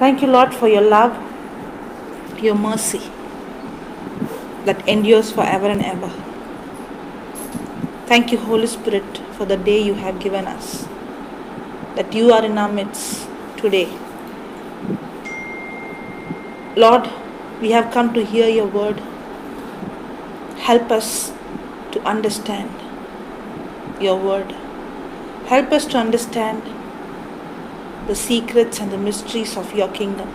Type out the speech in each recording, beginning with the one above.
Thank you, Lord, for your love, your mercy that endures forever and ever. Thank you, Holy Spirit, for the day you have given us, that you are in our midst today. Lord, we have come to hear your word. Help us to understand your word. Help us to understand the secrets and the mysteries of your kingdom.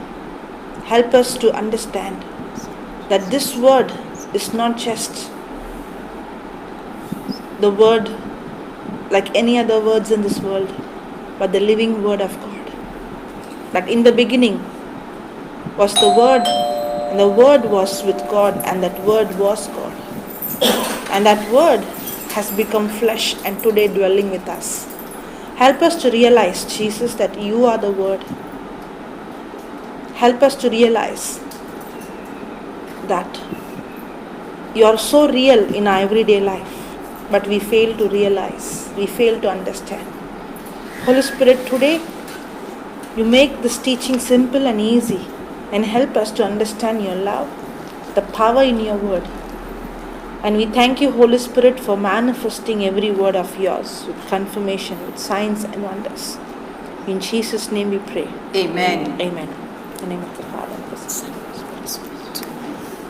Help us to understand that this word is not just the word like any other words in this world, but the living word of God. That in the beginning was the word, and the word was with God, and that word was God. And that word has become flesh and today dwelling with us. Help us to realize, Jesus, that you are the word. Help us to realize that you are so real in our everyday life, but we fail to realize, we fail to understand. Holy Spirit, today you make this teaching simple and easy and help us to understand your love, the power in your word. And we thank you, Holy Spirit, for manifesting every word of yours with confirmation, with signs and wonders. In Jesus' name we pray. Amen. Amen. In the name of the Father, and the Son, and the Spirit.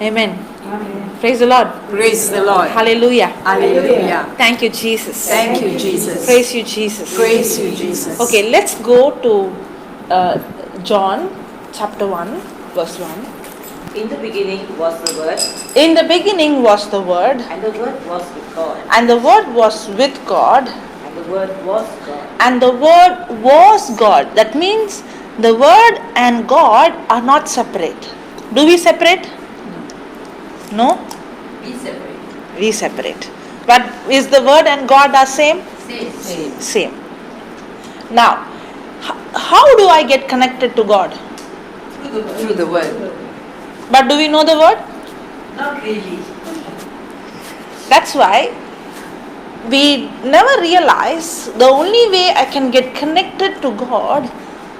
Amen. Amen. Praise the Lord. Praise the Lord. Hallelujah. Hallelujah. Thank you, Jesus. Thank you, Jesus. Praise you, Jesus. Praise you, Jesus. Okay, let's go to John chapter 1, verse 1. In the beginning was the Word, In the beginning was the Word, and the Word was with God, and the Word was with God, and the Word was God. and the Word was God. That means the Word and God are not separate. Do we separate? No? We separate. We separate. But is the Word and God are same? Same. Same. Now, how do I get connected to God? Through the word. But do we know the Word? Not really. That's why we never realize the only way I can get connected to God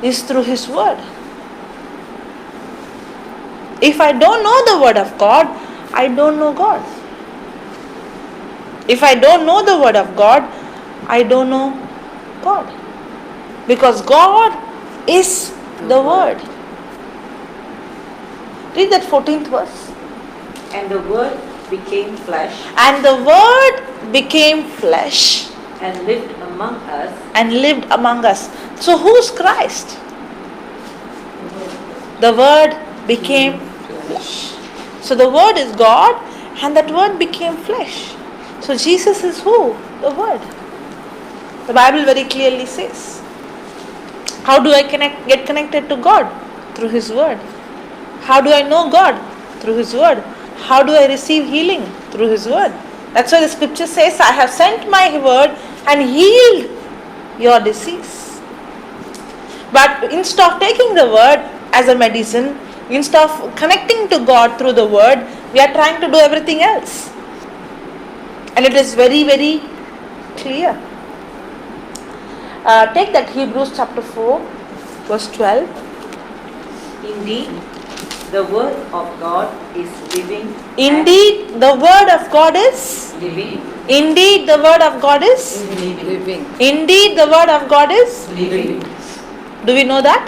is through His Word. If I don't know the Word of God, I don't know God. If I don't know the Word of God, I don't know God. Because God is the Word. Read that 14th verse. And the Word became flesh And the Word became flesh and lived among us. and lived among us. So who's Christ? The Word became flesh. So the Word is God, and that Word became flesh. So Jesus is who? The Word. The Bible very clearly says. How do I get connected to God? Through His Word. How do I know God? Through His Word. How do I receive healing? Through His Word. That's why the scripture says, I have sent my Word and healed your disease. But instead of taking the Word as a medicine, instead of connecting to God through the Word, we are trying to do everything else. And it is very, very clear. Take that Hebrews chapter 4, verse 12. Indeed, the Word of God is living. Indeed, the Word of God is Living. Indeed, the Word of God is Living. Indeed, the Word of God is Living. Do we know that?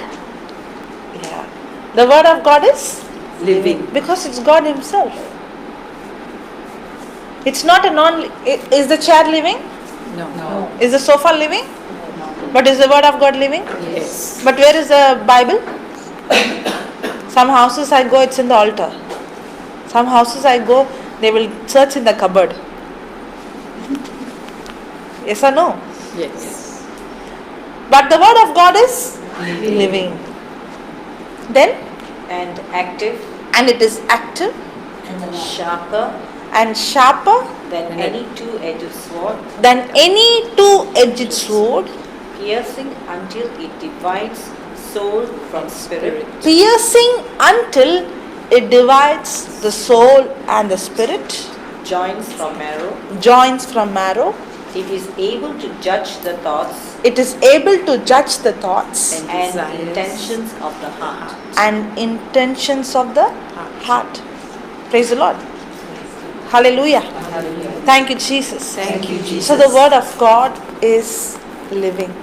Yeah. The Word of God is Living. because it's God Himself. It's not a is the chair living? No. Is the sofa living? But is the Word of God living? Yes. But where is the Bible? Some houses I go, it's in the altar. Some houses I go, they will search in the cupboard. Yes or no? Yes. But the Word of God is living. Then, And active. and it is active And sharper and sharper than any two-edged sword, than any two-edged sword, piercing until it divides soul from spirit, piercing until it divides the soul and the spirit, joints from marrow, joints from marrow, It is able to judge the thoughts It is able to judge the thoughts And and desires. intentions of the heart. and intentions of the heart. Praise the Lord. Hallelujah. Hallelujah. Thank you, Jesus. Thank you, Jesus. So the word of God is living.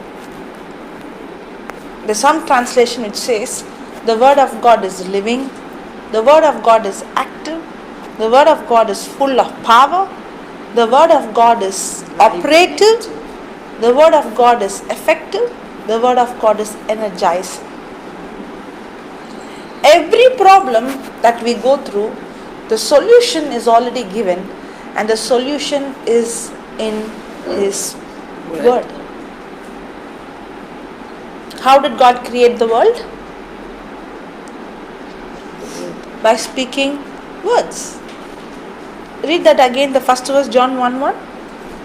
There's some translation which says the word of God is living, the word of God is active, the word of God is full of power, the word of God is operative, the word of God is effective, the word of God is energizing. Every problem that we go through, the solution is already given, and the solution is in His word. How did God create the world? By speaking words. Read that again, the first verse, John 1:1.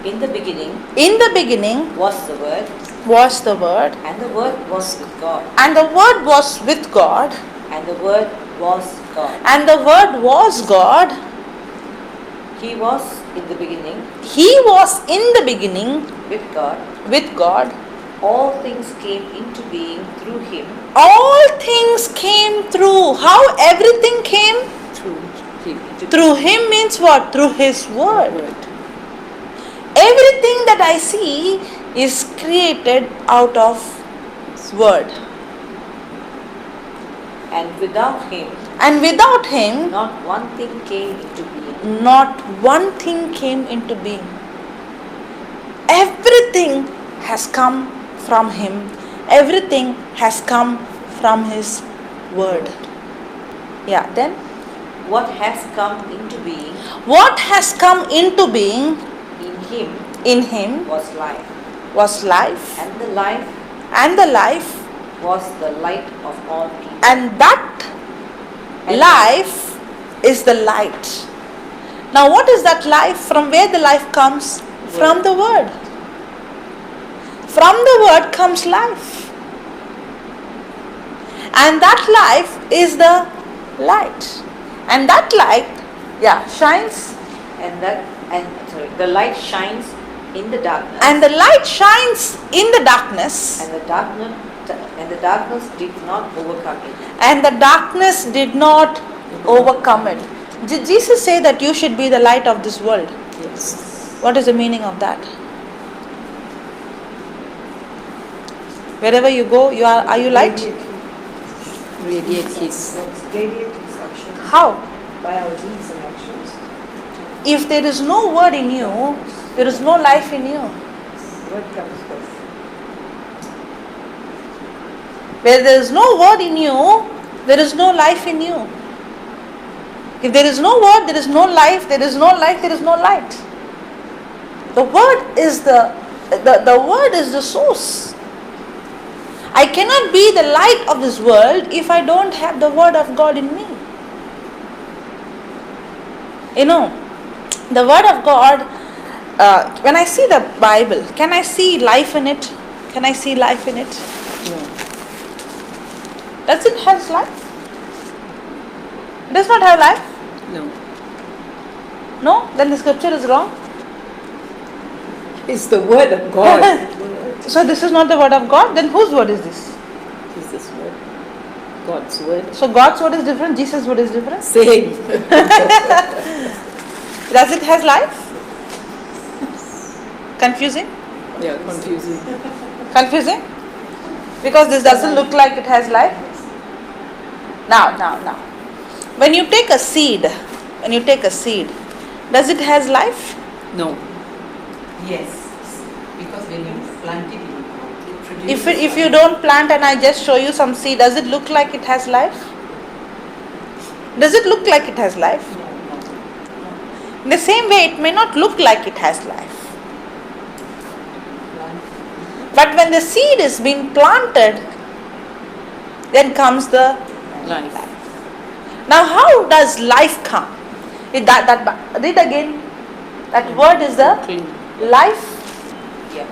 In the beginning In the beginning was the Word, was the Word, and the Word was with God, and the Word was with God, and the Word was God. and the Word was God. He was in the beginning He was in the beginning with God. with God. All things came into being through Him, All things came through. How everything came? Through Him. Through Him means what? Through His Word. Word. Everything that I see is created out of Word. and without Him, And without Him, not one thing came into being. not one thing came into being. Everything has come from Him. Everything has come from His Word. Yeah, then What has come into being what has come into being in Him in Him was life, was life, and the life and the life, was the light of all people. and that life is the light. Now, what is that life? From where the life comes? From the Word. From the Word comes life. And that life is the light. And that light, shines. The light shines in the darkness, And the light shines in the darkness. and the darkness did not overcome it. And the darkness did not overcome it. Did Jesus say that you should be the light of this world? Yes. What is the meaning of that? Wherever you go, are you light? Radiate His. Radiate His actions How? by our deeds and actions. If there is no word in you, there is no life in you. Word comes first. Where there is no word in you, there is no life in you. If there is no word, there is no life. There is no life, there is no light. The word is the word is the source. I cannot be the light of this world if I don't have the word of God in me. You know, the word of God, when I see the Bible, can I see life in it? Can I see life in it? No. Does it have life? It does not have life? No. No? Then the scripture is wrong. It's the Word of God. So this is not the word of God? Then whose word is this? Is this Word? God's Word. So God's word is different, Jesus' word is different. Same. Does it has life? Confusing? Yeah, confusing. Confusing? Because this doesn't look like it has life. Now. When you take a seed, does it has life? No. Yes, because when you plant it, it produces. If you don't plant and I just show you some seed, does it look like it has life? Does it look like it has life? In the same way, it may not look like it has life. But when the seed is being planted, then comes the Life. Now, how does life come? Read again. That word is the Clean. life. Yeah.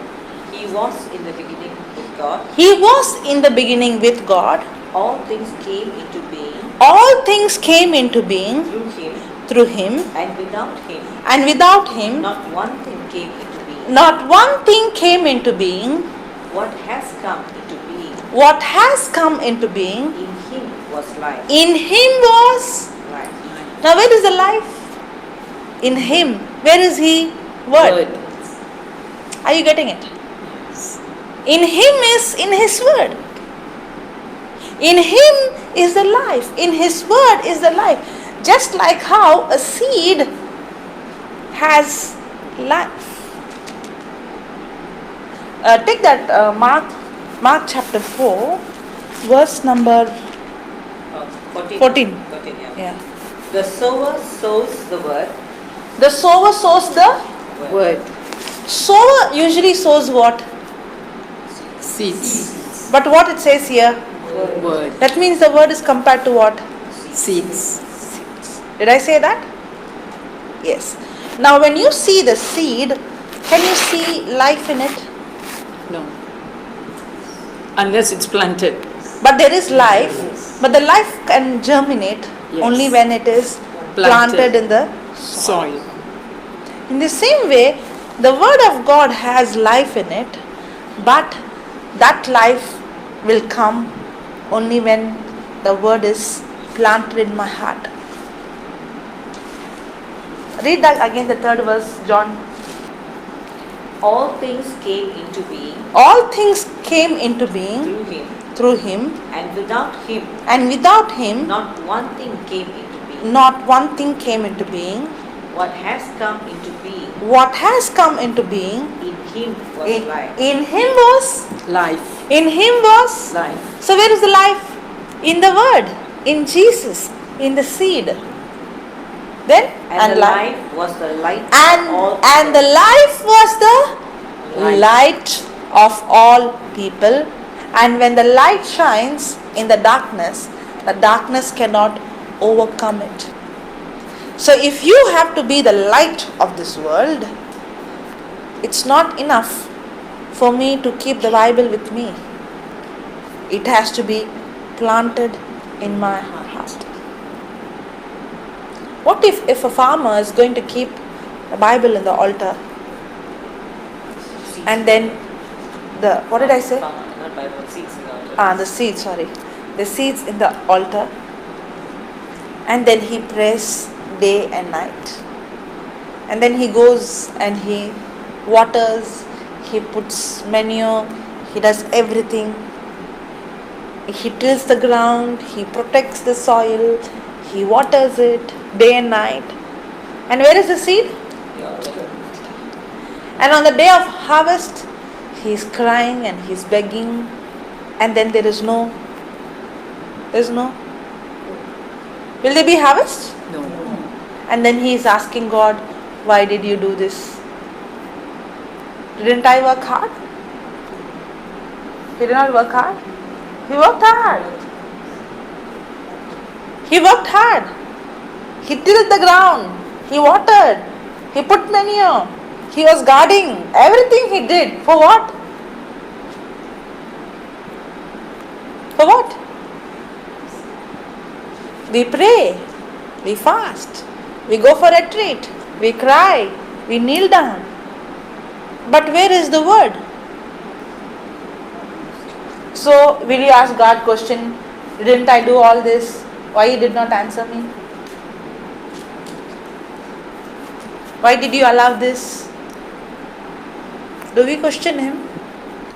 He was in the beginning with God. He was in the beginning with God. All things came into being All things came into being through Him, through Him, and without Him, and without Him, not one thing came into being. Not one thing came into being. What has come into being? What has come into being? In him was life. In him was. Life. Now where is the life? In him. Where is he? Word. Are you getting it? In him is in his word. In him is the life. In his word is the life. Just like how a seed has life. Take that Mark chapter 4, verse number 14. 14, yeah. Yeah. The sower sows the word. The sower sows the Word. sower usually sows what? Seeds. But what it says here? Word. That means the word is compared to what? Seeds. Did I say that? Yes. Now when you see the seed, can you see life in it? No. Unless it's planted. But there is life, but the life can germinate Yes. only when it is Planted. planted in the Soil. In the same way, the word of God has life in it, but that life will come only when the word is planted in my heart. Read that again, the third verse, John. All things came into being All things came into being through him, through him, and without him, and without him, not one thing came into being. not one thing came into being. What has come into being, What has come into being, in him was in, life. in him was, Life. in him was. Life. So where is the life? In the word, in Jesus, in the seed. Then And the life. life was the light And of all and the people. life was the Light. light of all people. And when the light shines in the darkness cannot overcome it. So if you have to be the light of this world, it's not enough for me to keep the Bible with me. It has to be planted in my heart. What if a farmer is going to keep the Bible in the altar, and then what did I say? Not Bible, seeds in the altar. The seeds, the seeds in the altar, and then he prays day and night, and then he goes and he waters, he puts manure, he does everything, he tills the ground, he protects the soil, he waters it day and night. And where is the seed? And on the day of harvest, he is crying and he is begging, and then there's no. Will there be harvest? No. And then he is asking God, why did you do this? Didn't I work hard? He did not work hard. He worked hard. He worked hard. He tilled the ground. He watered. He put manure. He was guarding. Everything he did. For what? For what? We pray. We fast. We go for retreat. We cry. We kneel down. But where is the word? So, will you ask God question, didn't I do all this? Why you did not answer me? Why did you allow this? Do we question him?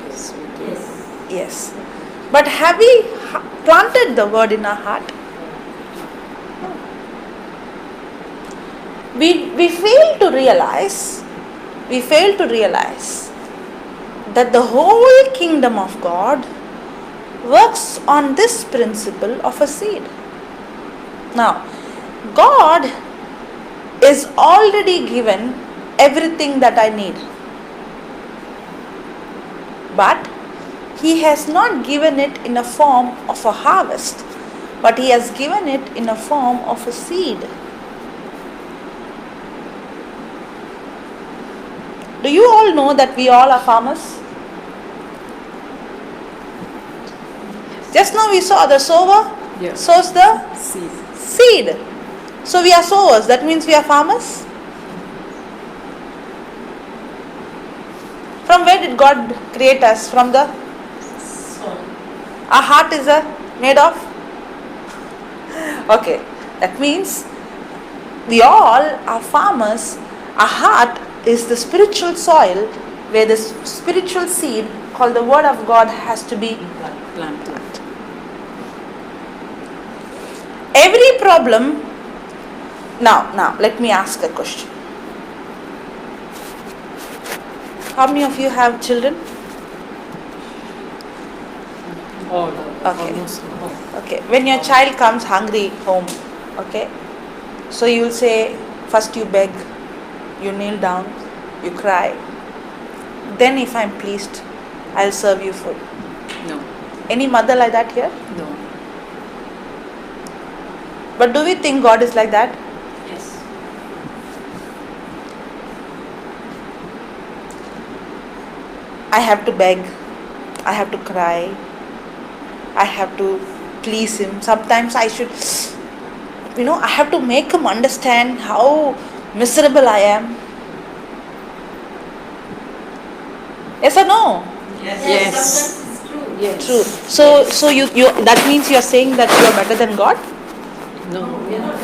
Yes, we do. Yes. But have we planted the word in our heart? We fail to realize that the whole kingdom of God works on this principle of a seed. Now, God is already given everything that I need. But He has not given it in a form of a harvest, but He has given it in a form of a seed. Do you all know that we all are farmers? Just now we saw the sower Yes. sows the Seed. seed. So we are sowers, that means we are farmers. From where did God create us? From the our heart is made of. Okay, that means we all are farmers. Our heart is the spiritual soil where the spiritual seed called the word of God has to be Planted. every problem. Now let me ask a question. How many of you have children? All. Okay. Almost all. Okay, when your child comes hungry home, okay, so you will say, first you beg, you kneel down, you cry, then if I'm pleased, I'll serve you food. No. Any mother like that here? No. But do we think God is like that? Yes. I have to beg, I have to cry, I have to please him. Sometimes I should, I have to make him understand how miserable I am. Yes or no? Yes. Sometimes it's true. Yes. True. So you that means you are saying that you are better than God? No. We are not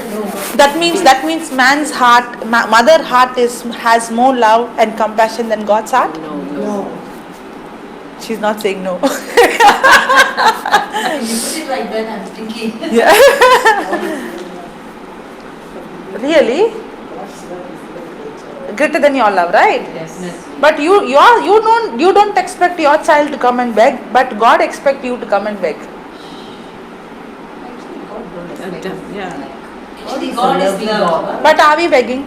That means man's heart, mother heart has more love and compassion than God's heart. No. No. She's not saying no. you put it like that, I'm thinking. Yeah. Really? God's love is very Greater than your love, right? Yes. But you don't expect your child to come and beg, but God expects you to come and beg. Actually, God don't expect us. Yeah. Actually, God is love. But are we begging?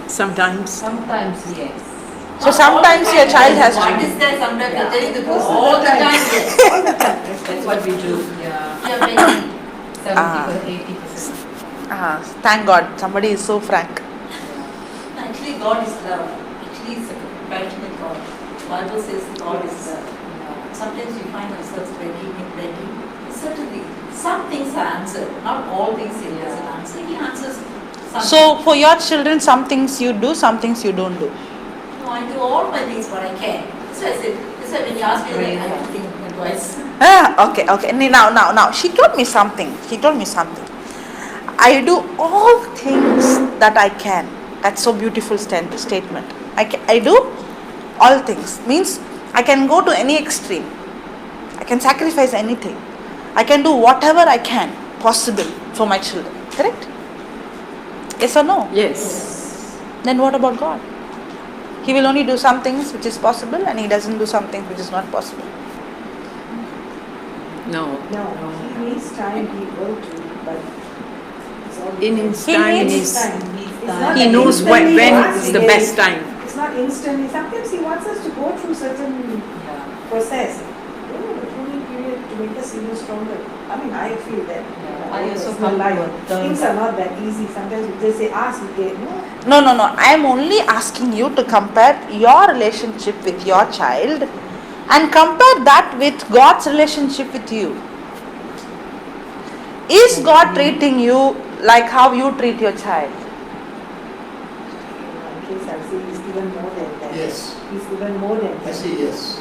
Sometimes. Sometimes, yes. So sometimes your child has What to. is there? Sometimes I tell you the truth. All the time, yes. That's what we do. Yeah. We are making 70%, 80%. Thank God, somebody is so frank. Actually, God is love. Actually, it's a compassionate God. Bible says God is love. Sometimes we find ourselves begging and begging. Certainly, some things are answered. Not all things He doesn't answer. He answers some. So for your children, some things you do, some things you don't do. No, I do all my things what I can. So I said, so when you ask me, I have to think twice. Okay. Now. She told me something. I do all things that I can. That's so beautiful statement. I do all things. Means I can go to any extreme. I can sacrifice anything. I can do whatever I can possible for my children. Correct? Yes or no? Yes. Then what about God? He will only do some things which is possible and he doesn't do some things which is not possible. No. No, he needs time, he will do, but it's all In his He time, needs he's, time. It's not he like knows instantly when wants is to the get best it. time. It's not instantly. Sometimes he wants us to go through certain process. Pruning period to make us even stronger. I mean, I feel that. I also Personal come to life. a term Things are not that easy. Sometimes we just say, ask, we get, no. No. I am only asking you to compare your relationship with your child and compare that with God's relationship with you. Is God treating you like how you treat your child? In one case, I'll say he's given more than that. Yes, He's given more than I that. say yes.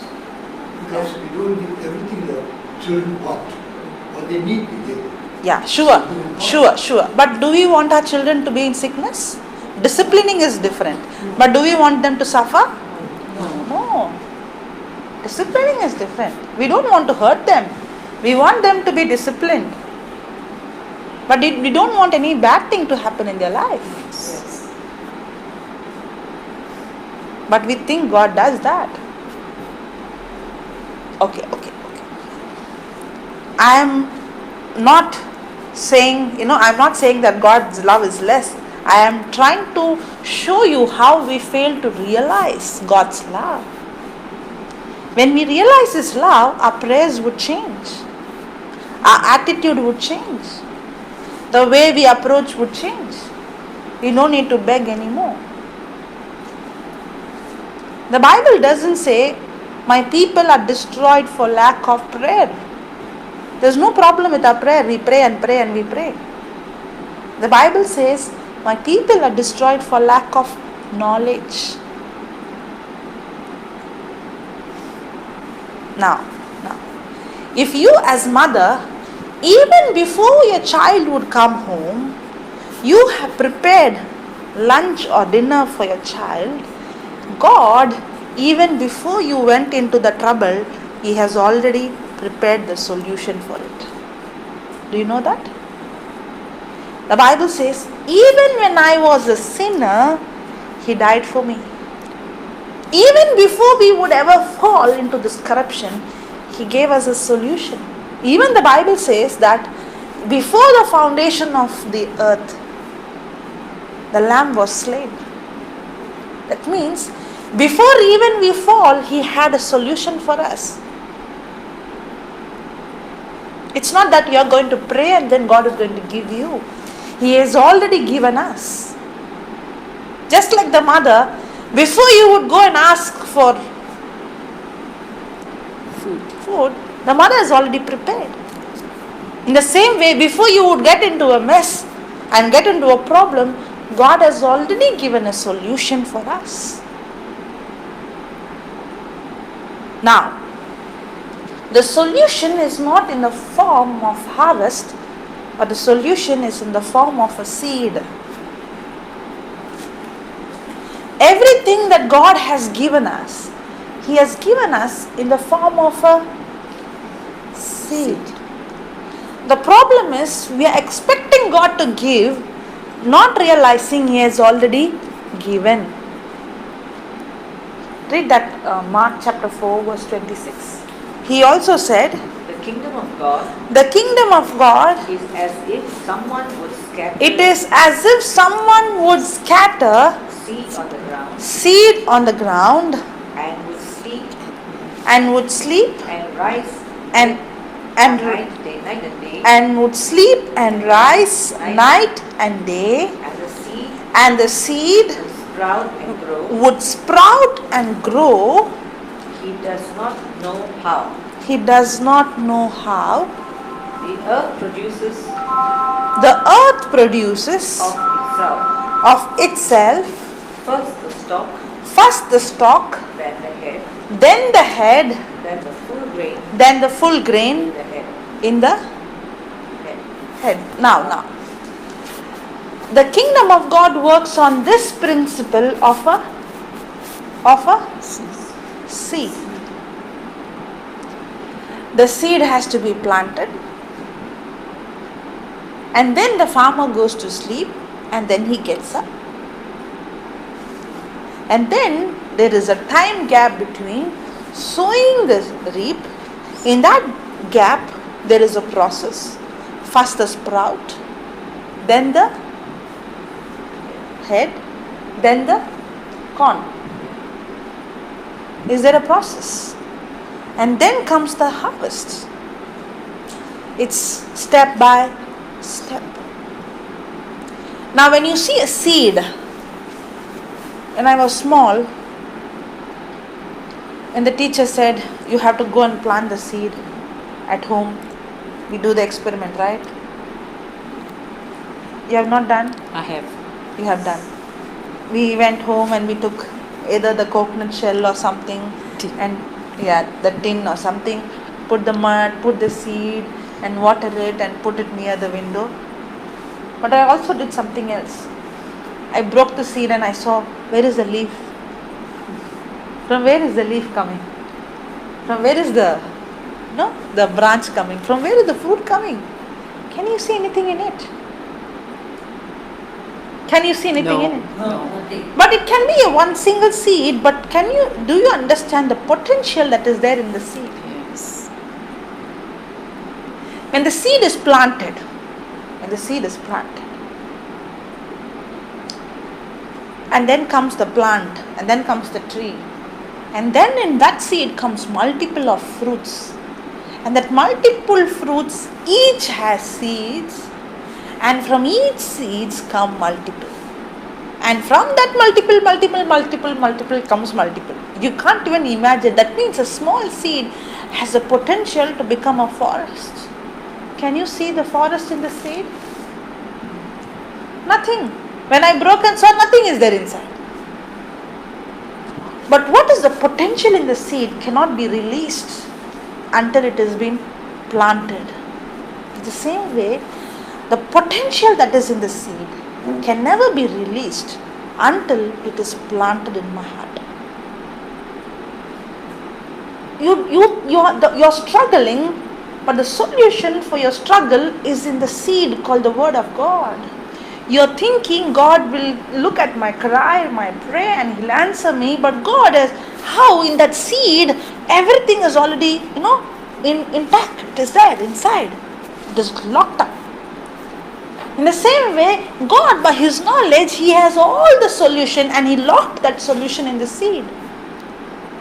Because we don't give everything the children want. What they need, we give. Yeah, sure. But do we want our children to be in sickness? Disciplining is different. But do we want them to suffer? No. Disciplining is different. We don't want to hurt them. We want them to be disciplined. But we don't want any bad thing to happen in their life. Yes. But we think God does that. Okay. I am not saying, I'm not saying that God's love is less. I am trying to show you how we fail to realize God's love. When we realize His love, our prayers would change. Our attitude would change. The way we approach would change. We don't need to beg anymore. The Bible doesn't say, my people are destroyed for lack of prayer. There's no problem with our prayer. We pray and pray and we pray. The Bible says, my people are destroyed for lack of knowledge. Now, if you as mother, even before your child would come home, you have prepared lunch or dinner for your child, God, even before you went into the trouble, He has already prepared the solution for it. Do you know that? The Bible says, even when I was a sinner, He died for me. Even before we would ever fall into this corruption, He gave us a solution. Even the Bible says that before the foundation of the earth, the Lamb was slain. That means, before even we fall, He had a solution for us. It's not that you are going to pray and then God is going to give you. He has already given us. Just like the mother, before you would go and ask for food, the mother is already prepared. In the same way, before you would get into a mess and get into a problem, God has already given a solution for us. Now, the solution is not in the form of harvest, but the solution is in the form of a seed. Everything that God has given us, He has given us in the form of a seed. The problem is, we are expecting God to give, not realizing He has already given. Read that Mark chapter 4 verse 26. He also said, The kingdom of God the kingdom of God, is as if someone would scatter it is as if someone would scatter seed on the ground seed on the ground and would sleep and would sleep and rise and night and day, and would sleep and rise night and day, and the seed and the seed would sprout and grow. He does not know how. He does not know how. The earth produces of itself first the stalk, then the head, then the full grain then the full grain in the head. Now, the kingdom of God works on this principle of a seed. The seed has to be planted, and then the farmer goes to sleep, and then he gets up. And then there is a time gap between sowing the reap. In that gap, there is a process. First the sprout, then the head, then the corn. Is there a process? And then comes the harvest. It's step by step. Now when you see a seed, when I was small, and the teacher said, you have to go and plant the seed at home. We do the experiment, right? You have not done? I have. You have done. We went home and we took either the coconut shell or something, and the tin or something, put the mud, put the seed and water it and put it near the window. But I also did something else. I broke the seed and I saw, where is the leaf? From where is the leaf coming? From where is the branch coming? From where is the fruit coming? Can you see anything in it? Can you see anything in it? No, nothing. But it can be a one single seed, but do you understand the potential that is there in the seed? Yes. When the seed is planted, and then comes the plant, and then comes the tree, and then in that seed comes multiple of fruits, and that multiple fruits each has seeds, and from each seeds come multiple, and from that multiple comes multiple. You can't even imagine. That means a small seed has the potential to become a forest. Can you see the forest in the seed? Nothing. When I broke and saw, nothing is there inside. But what is the potential in the seed cannot be released until it has been planted. In the same way, the potential that is in the seed can never be released until it is planted in my heart. You're struggling, but the solution for your struggle is in the seed called the Word of God. You're thinking God will look at my cry, my prayer, and He'll answer me, but God is how in that seed everything is already, intact. It is there inside. It is locked up. In the same way, God, by His knowledge, He has all the solution, and He locked that solution in the seed.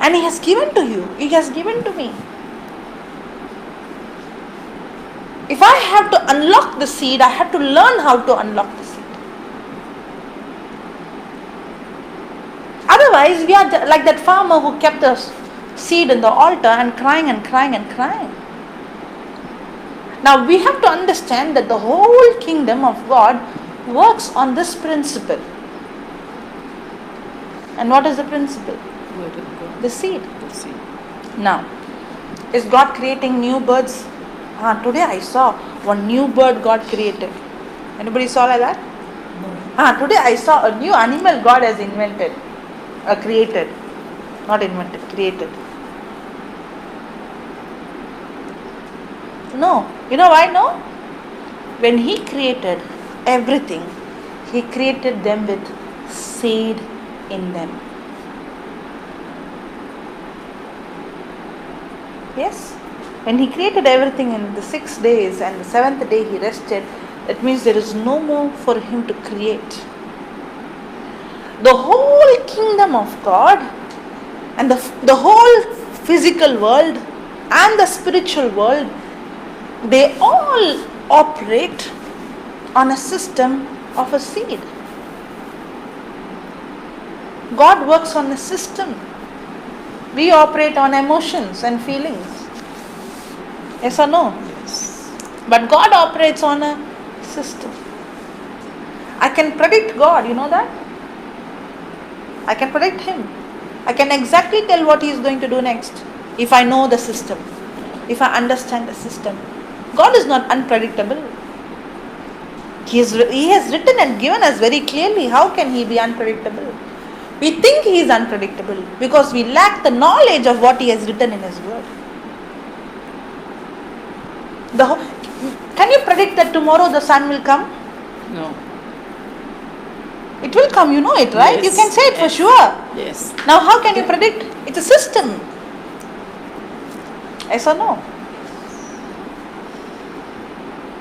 And He has given to you. He has given to me. If I have to unlock the seed, I have to learn how to unlock the seed. Otherwise, we are like that farmer who kept the seed in the altar and crying and crying and crying. Now we have to understand that the whole kingdom of God works on this principle. And what is the principle? Word of God. The seed. The seed. Now, is God creating new birds? Today I saw one new bird God created. Anybody saw like that? No. Today I saw a new animal God has invented. Created. Not invented, created. No. You know why no? When He created everything, He created them with seed in them. Yes? When He created everything in the 6 days and the 7th day He rested, that means there is no more for Him to create. The whole kingdom of God and the whole physical world and the spiritual world, they all operate on a system of a seed. God works on a system. We operate on emotions and feelings. Yes or no? Yes. But God operates on a system. I can predict God, you know that? I can predict Him. I can exactly tell what He is going to do next if I know the system, if I understand the system. God is not unpredictable. He has written and given us very clearly. How can He be unpredictable? We think He is unpredictable because we lack the knowledge of what He has written in His Word. Can you predict that tomorrow the sun will come? No. It will come, you know it, right? Yes, You can say it for yes. sure. Yes. Now how can you predict? It's a system. Yes or no?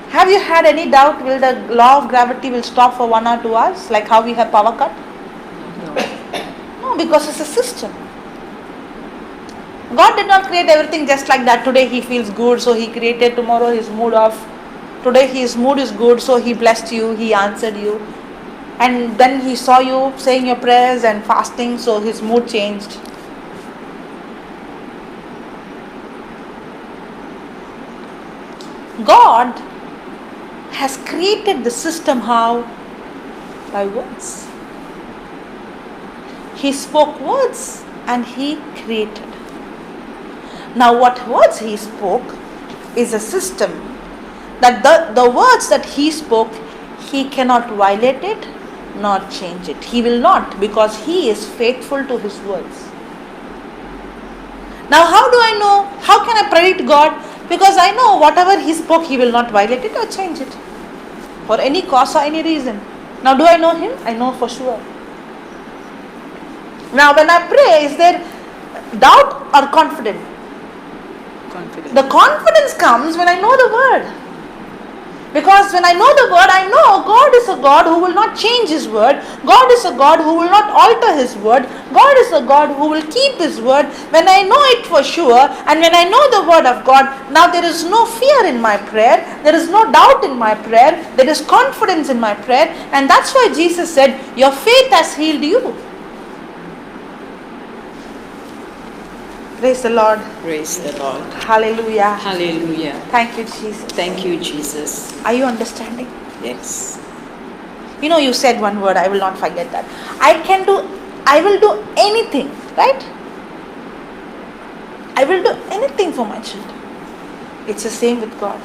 Have you had any doubt will the law of gravity will stop for 1 or 2 hours, like how we have power cut? No. No, because it's a system. God did not create everything just like that. Today He feels good, so He created. Tomorrow His mood off. Today His mood is good, so He blessed you, He answered you. And then He saw you saying your prayers and fasting, so His mood changed. God has created the system how? By words. He spoke words and He created. Now what words He spoke is a system that the words that He spoke, He cannot violate it nor change it. He will not, because He is faithful to His words. Now how do I know? How can I predict God? Because I know whatever He spoke, He will not violate it or change it for any cause or any reason. Now do I know Him? I know for sure. Now when I pray, is there doubt or confidence? Confident. The confidence comes when I know the Word. Because when I know the Word, I know God is a God who will not change His Word. God is a God who will not alter His Word. God is a God who will keep His Word. When I know it for sure, and when I know the Word of God, now there is no fear in my prayer. There is no doubt in my prayer. There is confidence in my prayer. And that's why Jesus said, your faith has healed you. Praise the Lord. Praise the Lord. Hallelujah. Hallelujah. Thank you, Jesus. Thank you, Jesus. Are you understanding? Yes. You know, you said one word, I will not forget that. I will do anything, right? I will do anything for my children. It's the same with God.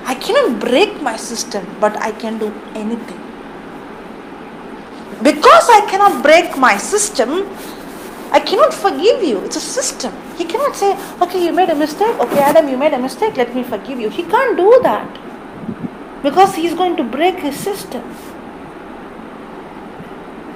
I cannot break my system, but I can do anything. Because I cannot break my system, I cannot forgive you. It's a system. He cannot say, okay, you made a mistake. Okay, Adam, you made a mistake. Let me forgive you. He can't do that. Because he's going to break his system.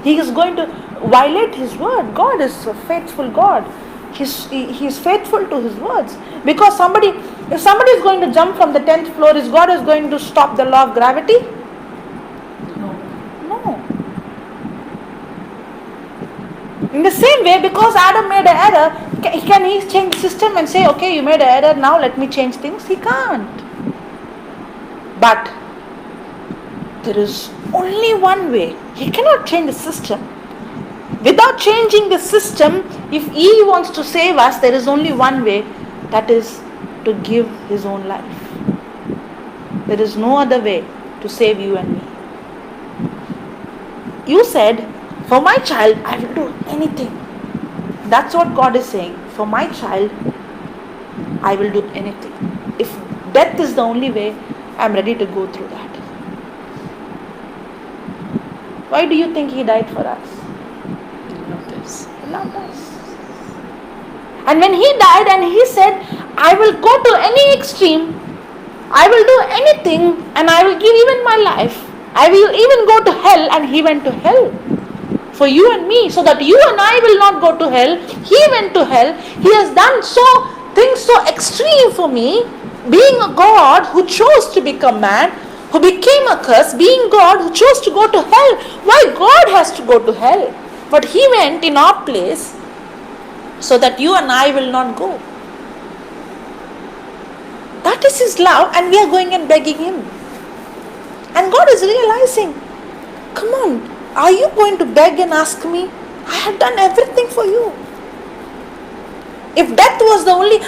He is going to violate his word. God is a faithful God. He is faithful to his words. Because if somebody is going to jump from the 10th floor, is God is going to stop the law of gravity? No. In the same way, because Adam made an error, can he change the system and say, okay, you made an error, now let me change things? He can't. But there is only one way. He cannot change the system. Without changing the system, if he wants to save us, there is only one way, that is to give his own life. There is no other way to save you and me. You said, for my child, I will do anything. That's what God is saying. For my child, I will do anything. If death is the only way, I am ready to go through that. Why do you think he died for us? He loved us. And when he died and he said, I will go to any extreme, I will do anything, and I will give even my life. I will even go to hell, and he went to hell for you and me, so that you and I will not go to hell. He went to hell. He has done things so extreme for me, being a God who chose to become man, who became a curse, being God who chose to go to hell. Why God has to go to hell? But he went in our place so that you and I will not go. That is his love, and we are going and begging him. And God is realizing, come on, are you going to beg and ask me? I have done everything for you. If death was the only,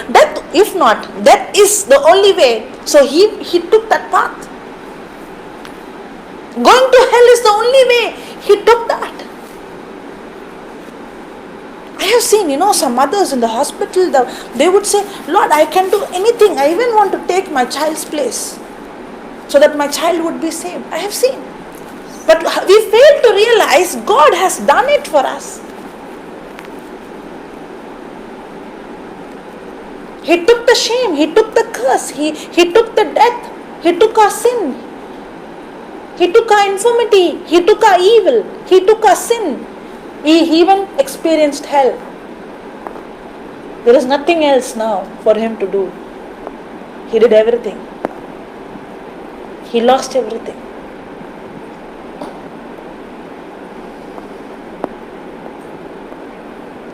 if not, death is the only way. So he took that path. Going to hell is the only way. He took that. I have seen, some mothers in the hospital, they would say, Lord, I can do anything. I even want to take my child's place so that my child would be saved. I have seen. But we fail to realize God has done it for us. He took the shame. He took the curse. He took the death. He took our sin. He took our infirmity. He took our evil. He took our sin. He even experienced hell. There is nothing else now for him to do. He did everything. He lost everything.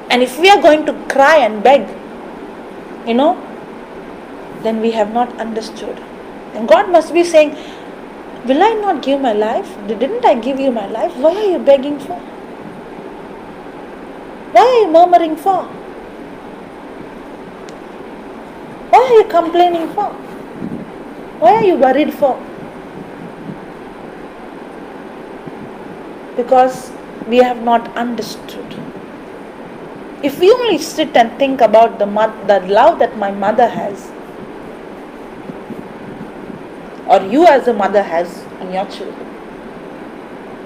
And if we are going to cry and beg, then we have not understood. And God must be saying, will I not give my life? Didn't I give you my life? Why are you begging for? Why are you murmuring for? Why are you complaining for? Why are you worried for? Because we have not understood. If we only sit and think about the love that my mother has, or you as a mother has on your children,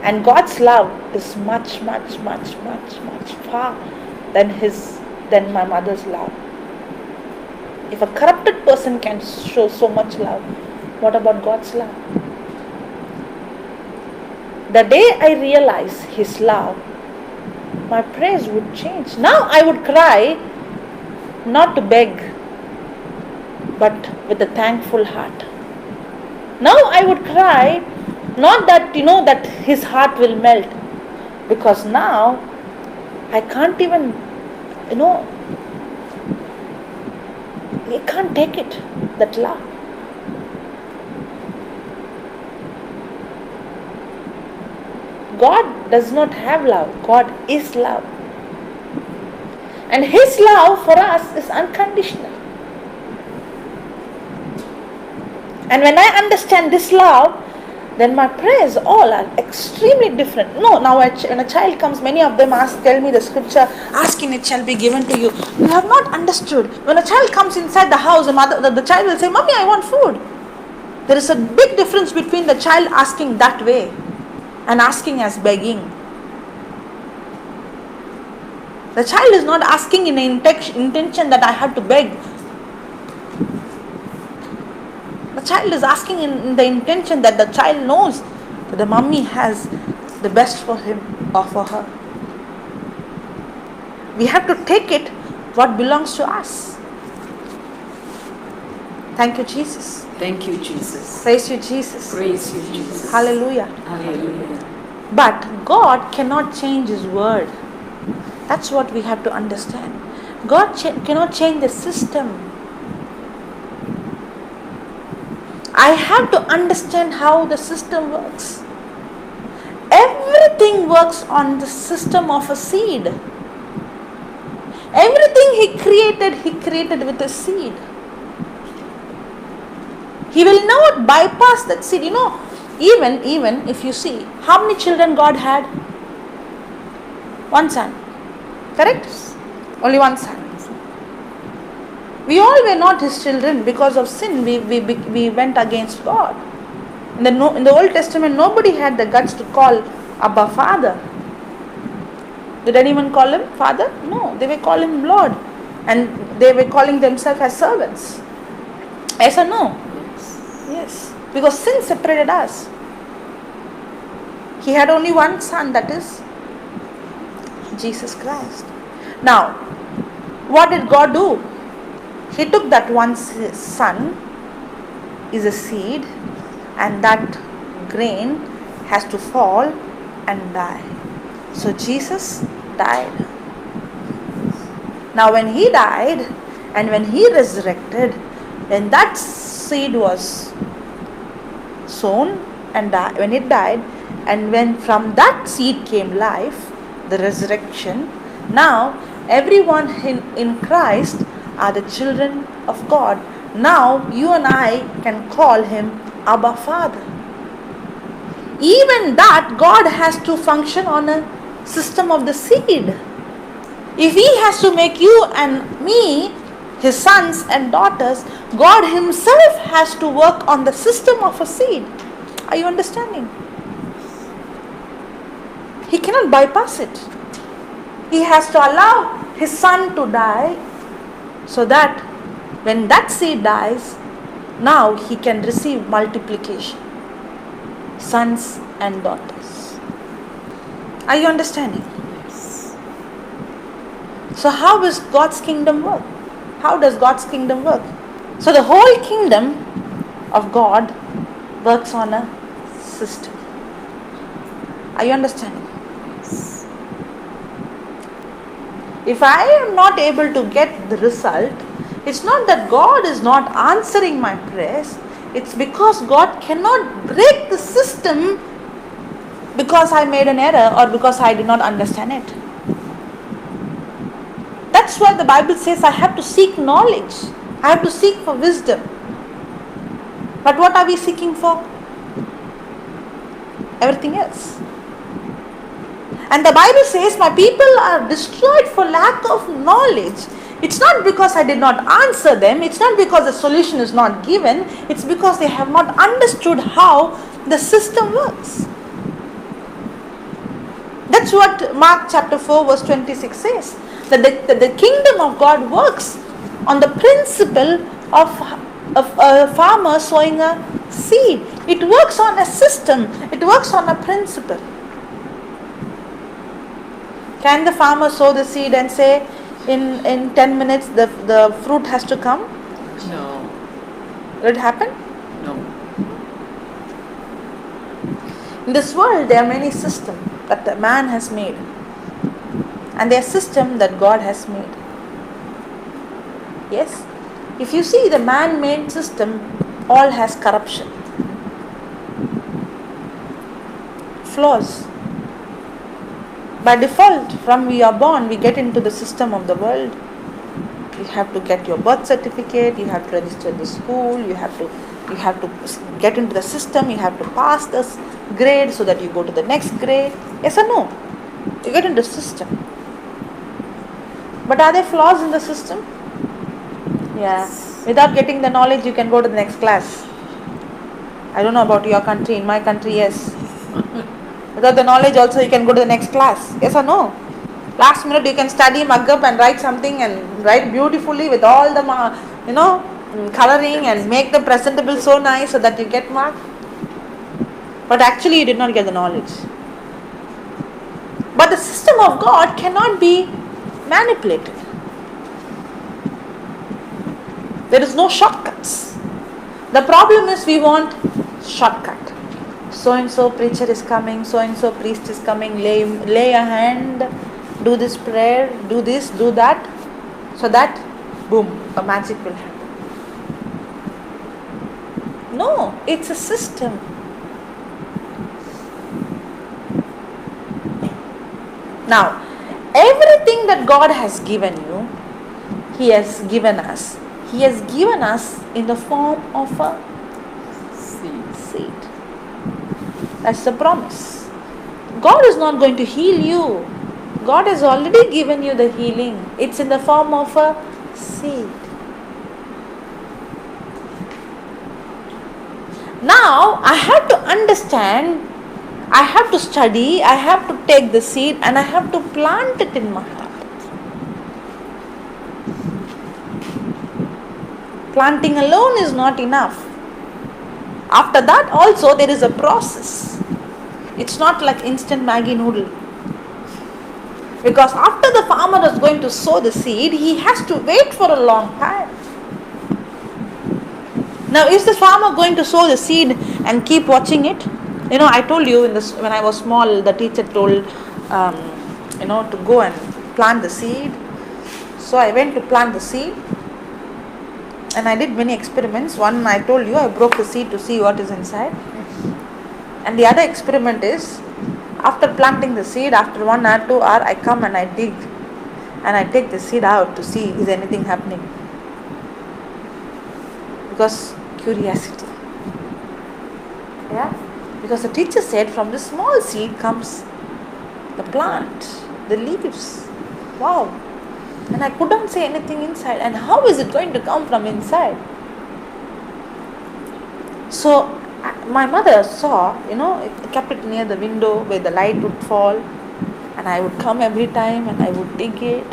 and God's love is much, much, much, much, much far than my mother's love. If a corrupted person can show so much love, what about God's love? The day I realize his love, my prayers would change. Now I would cry, not to beg, but with a thankful heart. Now I would cry, not that, that his heart will melt. Because now, I can't even, we can't take it, that love. God does not have love. God is love. And his love for us is unconditional. And when I understand this love, then my prayers all are extremely different. No, now when a child comes, many of them tell me the scripture, asking it shall be given to you. You have not understood. When a child comes inside the house, the child will say, Mommy, I want food. There is a big difference between the child asking that way and asking as begging. The child is not asking in intention that I have to beg. The child is asking in the intention that the child knows that the mummy has the best for him or for her. We have to take it what belongs to us. Thank you, Jesus. Thank you, Jesus. Praise you, Jesus. Praise you, Jesus. Hallelujah. Hallelujah. But God cannot change His word. That's what we have to understand. God cannot change the system. I have to understand how the system works. Everything works on the system of a seed. Everything He created with a seed. He will not bypass that seed. You know, even if you see, how many children God had? One son. Correct? Only one son. We all were not His children because of sin. We went against God. In the Old Testament, nobody had the guts to call Abba Father. Did anyone call Him Father? No, they were calling Him Lord. And they were calling themselves as servants. Yes or no? Yes. Because sin separated us. He had only one son, that is Jesus Christ. Now, what did God do? He took that one son, is a seed, and that grain has to fall and die. So Jesus died. Now when He died and when He resurrected, when that seed was sown and when it died, and when from that seed came life, the resurrection, now everyone in Christ are the children of God. Now you and I can call Him Abba Father. Even that, God has to function on a system of the seed. If He has to make you and me His sons and daughters, God Himself has to work on the system of a seed. Are you understanding? He cannot bypass it. He has to allow His Son to die, so that when that seed dies, now He can receive multiplication. Sons and daughters. Are you understanding? Yes. So how is God's kingdom work? How does God's kingdom work? So the whole kingdom of God works on a system. Are you understanding? Yes. If I am not able to get the result, it's not that God is not answering my prayers. It's because God cannot break the system because I made an error or because I did not understand it. That's why the Bible says I have to seek knowledge. I have to seek for wisdom. But what are we seeking for? Everything else. And the Bible says my people are destroyed for lack of knowledge. It's not because I did not answer them. It's not because the solution is not given. It's because they have not understood how the system works. That's what Mark chapter 4 verse 26 says. That the kingdom of God works on the principle of a farmer sowing a seed. It works on a system. It works on a principle. Can the farmer sow the seed and say, in 10 minutes the fruit has to come? No. Will it happen? No. In this world there are many systems that the man has made. And there are systems that God has made. Yes? If you see the man-made system, all has corruption. Flaws. By default, from we are born, we get into the system of the world. You have to get your birth certificate, you have to register the school, you have to You have to get into the system, you have to pass this grade so that you go to the next grade. Yes or no? You get into the system. But are there flaws in the system? Yeah. Without getting the knowledge, you can go to the next class. I don't know about your country. In my country, yes. Without the knowledge also, you can go to the next class. Yes or no? Last minute you can study, mug up and write something and write beautifully with all the, coloring and make the presentable so nice so that you get mark. But actually you did not get the knowledge. But the system of God cannot be manipulated. There is no shortcuts. The problem is we want shortcut. So and so preacher is coming, so and so priest is coming, lay a hand, do this prayer, do this, do that, so that boom, a magic will happen. No, it's a system. Now, everything that God has given you, He has given us. He has given us in the form of a seed. That's the promise. God is not going to heal you. God has already given you the healing. It's in the form of a seed. Now, I have to understand, I have to study, I have to take the seed and I have to plant it in my heart. Planting alone is not enough. After that also there is a process. It's not like instant Maggi noodle. Because after the farmer is going to sow the seed, he has to wait for a long time. Now is the farmer going to sow the seed and keep watching it? I told you when I was small, the teacher told to go and plant the seed. So I went to plant the seed. And I did many experiments. One, I told you, I broke the seed to see what is inside. And the other experiment is, after planting the seed, after 1 hour, 2 hours, I come and I dig. And I take the seed out to see, is anything happening? Because curiosity. Yeah? Because the teacher said, from the small seed comes the plant, the leaves. Wow. And I couldn't say anything inside. And how is it going to come from inside? So my mother saw, kept it near the window where the light would fall. And I would come every time and I would dig it.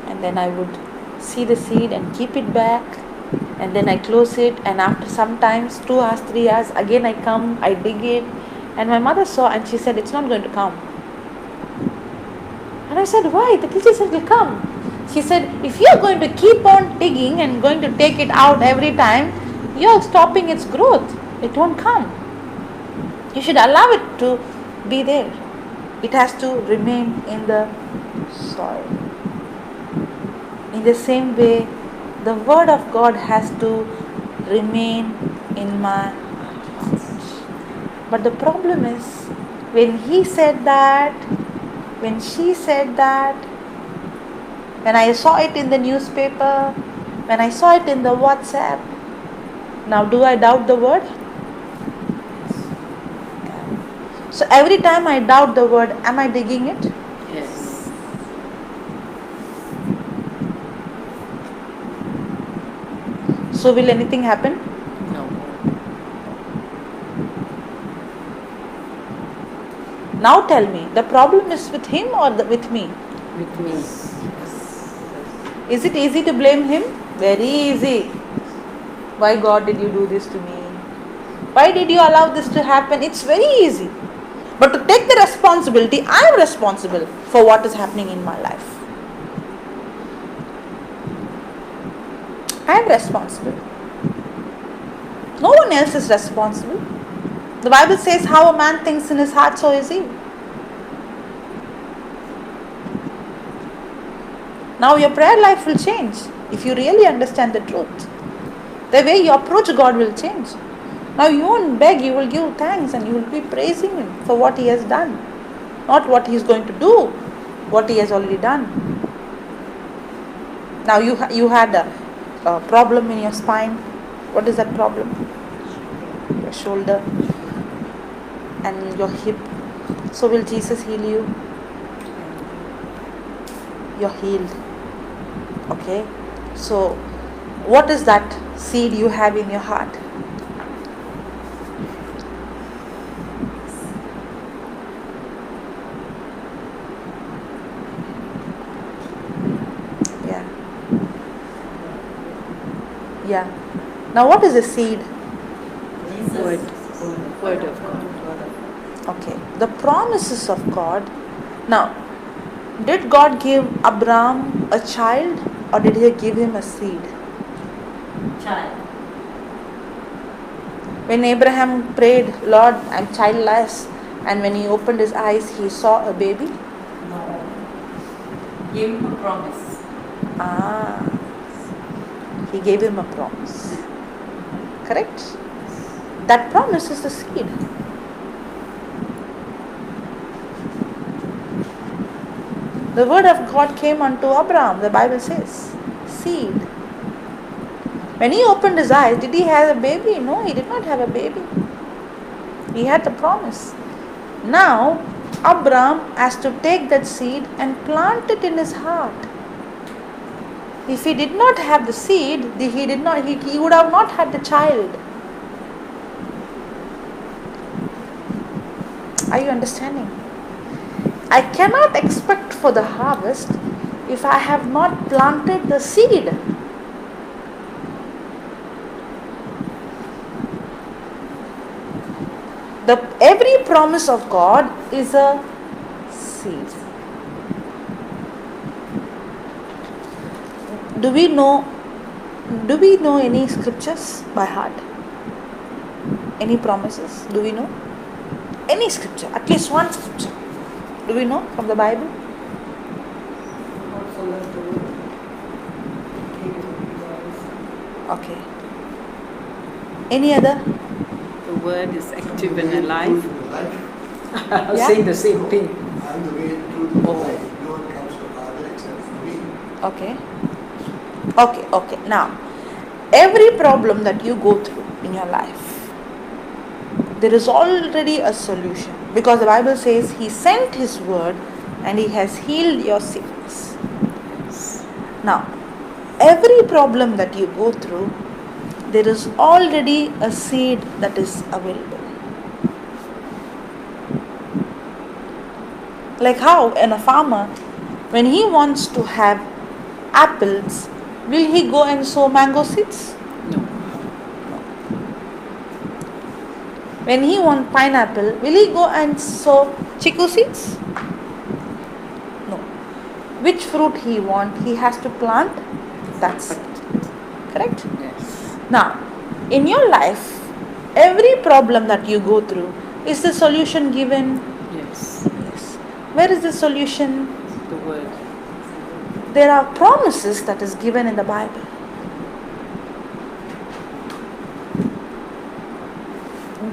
And then I would see the seed and keep it back. And then I close it. And after sometimes 2 hours, 3 hours, again I come, I dig it. And my mother saw and she said, it's not going to come. And I said, why? The teacher said, it will come. She said, if you are going to keep on digging and going to take it out every time, you are stopping its growth. It won't come. You should allow it to be there. It has to remain in the soil. In the same way, the word of God has to remain in my heart. But the problem is, when he said that, when she said that, when I saw it in the newspaper, when I saw it in the WhatsApp, now do I doubt the word? So every time I doubt the word, am I digging it? Yes. So will anything happen? No. Now tell me, the problem is with him or with me? With me. Is it easy to blame him? Very easy. Why God did you do this to me? Why did you allow this to happen? It's very easy. But to take the responsibility, I am responsible for what is happening in my life. I am responsible. No one else is responsible. The Bible says, how a man thinks in his heart, so is he. Now your prayer life will change if you really understand the truth. The way you approach God will change. Now you won't beg, you will give thanks and you will be praising Him for what He has done. Not what He is going to do, what He has already done. Now you had a problem in your spine. What is that problem? Your shoulder and your hip. So will Jesus heal you? You're healed. Okay? So, what is that seed you have in your heart? Yeah. Yeah. Now, what is a seed? Word. Word of God. Okay. The promises of God. Now, did God give Abraham a child or did he give him a seed? Child. When Abraham prayed, Lord, I'm childless, and when he opened his eyes, he saw a baby. No. Give him a promise. Ah, he gave him a promise. Correct? That promise is the seed. The word of God came unto Abraham, the Bible says. Seed. When he opened his eyes, did he have a baby? No, he did not have a baby. He had the promise. Now, Abraham has to take that seed and plant it in his heart. If he did not have the seed, he would have not had the child. Are you understanding? I cannot expect for the harvest if I have not planted the seed. Every promise of God is a seed. Do we know any scriptures by heart? Any promises? Do we know? Any scripture, at least one scripture. Do we know from the Bible? Also learn to Okay. Any other? The word is active and alive. I was Yeah. saying the same thing. I'm the way, truth, and life. No one comes to Father except for me. Okay. Now, every problem that you go through in your life, there is already a solution. Because the Bible says He sent His word and He has healed your sickness. Now, every problem that you go through, there is already a seed that is available. Like how in a farmer, when he wants to have apples, will he go and sow mango seeds? No. When he wants pineapple, will he go and sow chiku seeds? No. Which fruit he wants, he has to plant that seed. Correct? Yes. Now, in your life, every problem that you go through, is the solution given? Yes. Yes. Where is the solution? The word. There are promises that is given in the Bible.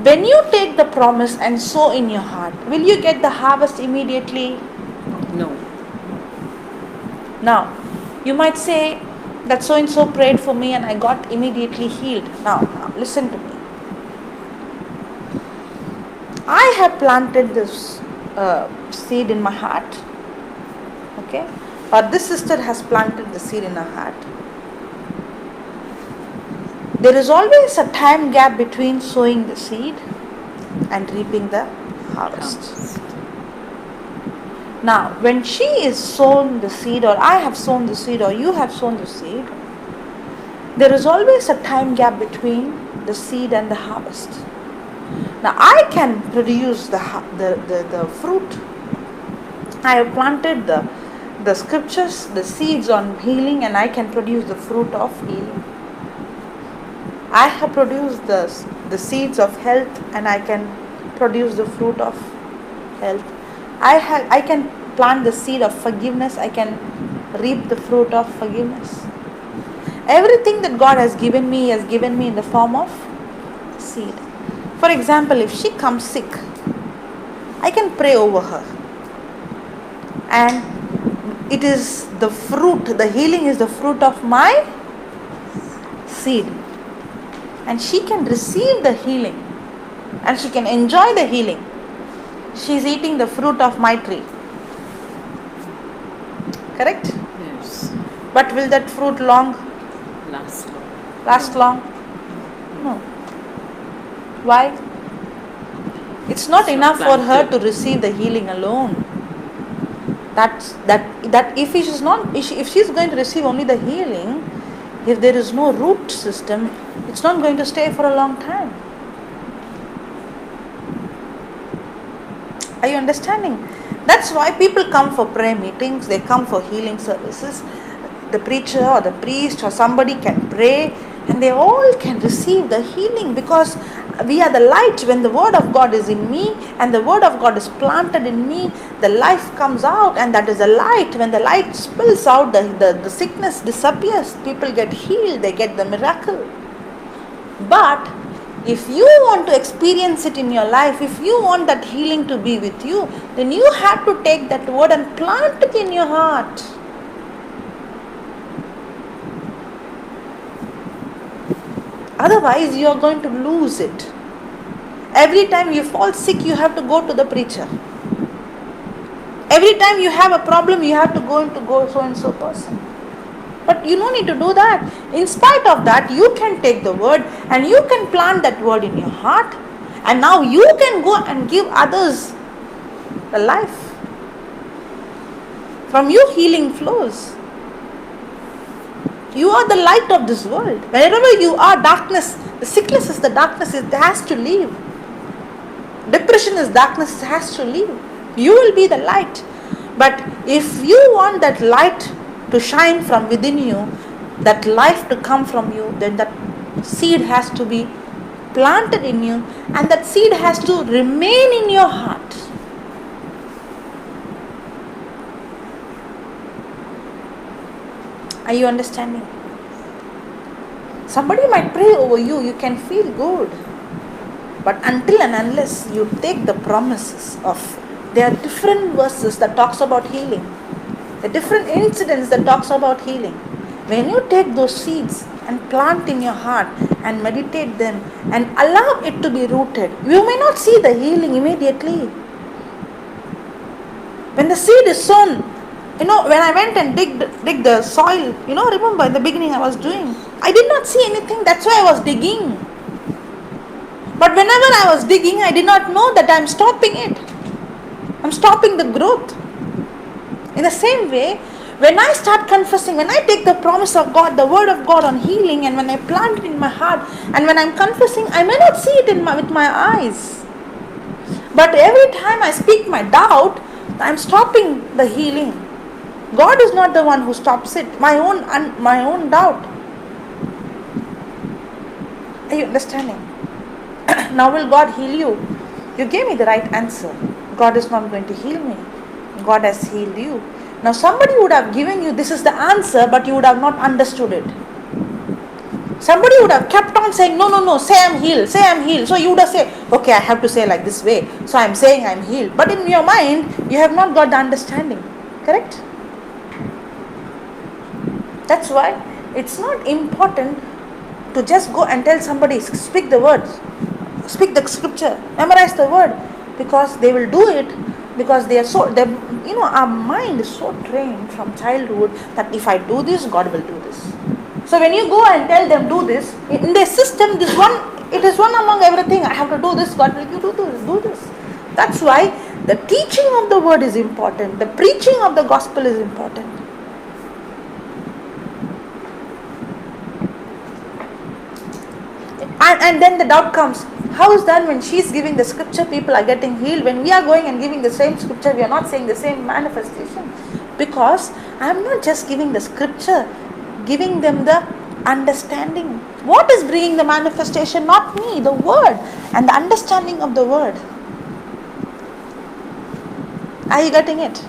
When you take the promise and sow in your heart, will you get the harvest immediately? No. Now, you might say that so and so prayed for me and I got immediately healed. Now, listen to me. I have planted this seed in my heart. Okay? Or this sister has planted the seed in her heart. There is always a time gap between sowing the seed and reaping the harvest. Now, when she is sown the seed, or I have sown the seed, or you have sown the seed, there is always a time gap between the seed and the harvest. Now, I can produce the fruit. I have planted the scriptures, the seeds on healing, and I can produce the fruit of healing. I have produced the seeds of health, and I can produce the fruit of health. I can plant the seed of forgiveness. I can reap the fruit of forgiveness. Everything that God has given me in the form of seed. For example, if she comes sick, I can pray over her. And it is the fruit, the healing is the fruit of my seed. and she can receive the healing and she can enjoy the healing. She is eating the fruit of my tree. Correct? Yes. But will that fruit last long? No. Why? It's not enough for her to receive the healing alone. That if she's going to receive only the healing, if there is no root system, it's not going to stay for a long time. Are you understanding? That's why people come for prayer meetings, they come for healing services. The preacher or the priest or somebody can pray and they all can receive the healing, because we are the light. When the word of God is in me and the word of God is planted in me, the life comes out, and that is a light. When the light spills out, the sickness disappears, people get healed, they get the miracle. But if you want to experience it in your life, if you want that healing to be with you, then you have to take that word and plant it in your heart. Otherwise, you are going to lose it. Every time you fall sick, you have to go to the preacher. Every time you have a problem, you have to go so and so person. But you don't need to do that. In spite of that, you can take the word and you can plant that word in your heart, and now you can go and give others the life. From you, healing flows. You are the light of this world. Wherever you are, darkness, the sickness is the darkness, it has to leave. Depression is darkness, it has to leave. You will be the light. But if you want that light to shine from within you, that life to come from you, then that seed has to be planted in you, and that seed has to remain in your heart. Are you understanding? Somebody might pray over you, you can feel good. But until and unless you take the promises of, there are different verses that talks about healing. The different incidents that talks about healing. When you take those seeds and plant in your heart and meditate them and allow it to be rooted, you may not see the healing immediately. When the seed is sown, when I went and dig the soil, remember in the beginning I was doing, I did not see anything, that's why I was digging. But whenever I was digging, I did not know that I am stopping it. I'm stopping the growth. In the same way, when I start confessing, when I take the promise of God, the word of God on healing, and when I plant it in my heart, and when I'm confessing, I may not see it with my eyes. But every time I speak my doubt, I'm stopping the healing. God is not the one who stops it. My own doubt. Are you understanding? Now will God heal you? You gave me the right answer. God is not going to heal me. God has healed you. Now somebody would have given you, this is the answer, but you would have not understood it. Somebody would have kept on saying, no, say I'm healed, say I'm healed. So you would have said, okay, I have to say like this way. So I'm saying I'm healed. But in your mind, you have not got the understanding. Correct? That's why it's not important to just go and tell somebody, speak the words, speak the scripture, memorize the word, because they will do it, because our mind is so trained from childhood that if I do this, God will do this. So when you go and tell them do this, in their system, it is one among everything. I have to do this, God will do this. That's why the teaching of the word is important. The preaching of the gospel is important. And then the doubt comes, how is that when she's giving the scripture, people are getting healed? When we are going and giving the same scripture, we are not saying the same manifestation. Because I am not just giving the scripture, giving them the understanding. What is bringing the manifestation? Not me, the word and the understanding of the word. Are you getting it?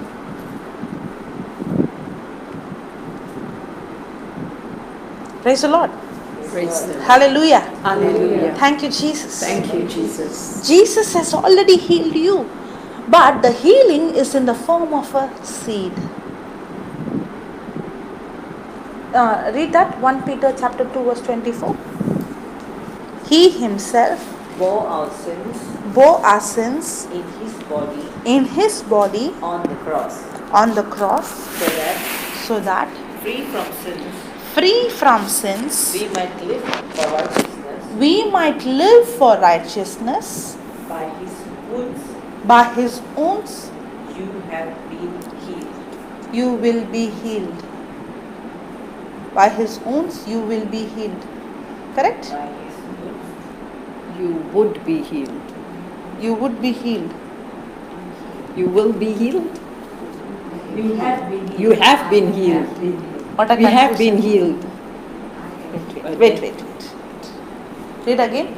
Praise the Lord. Praise the Lord. Hallelujah. Hallelujah. Thank you, Jesus. Thank you, Jesus. Jesus has already healed you, but the healing is in the form of a seed. Read that, 1 Peter chapter 2 verse 24. He himself bore our sins bore our sins in his body on the cross, so that, so that free from sins, we might live for righteousness. we might live for righteousness. By his wounds By his wounds you have been healed. you will be healed. By his wounds you will be healed. Correct? By his wounds You would be healed. You would be healed. You will be healed. you have been healed. You have been healed. What a We have been confusion. healed. Wait. Read again.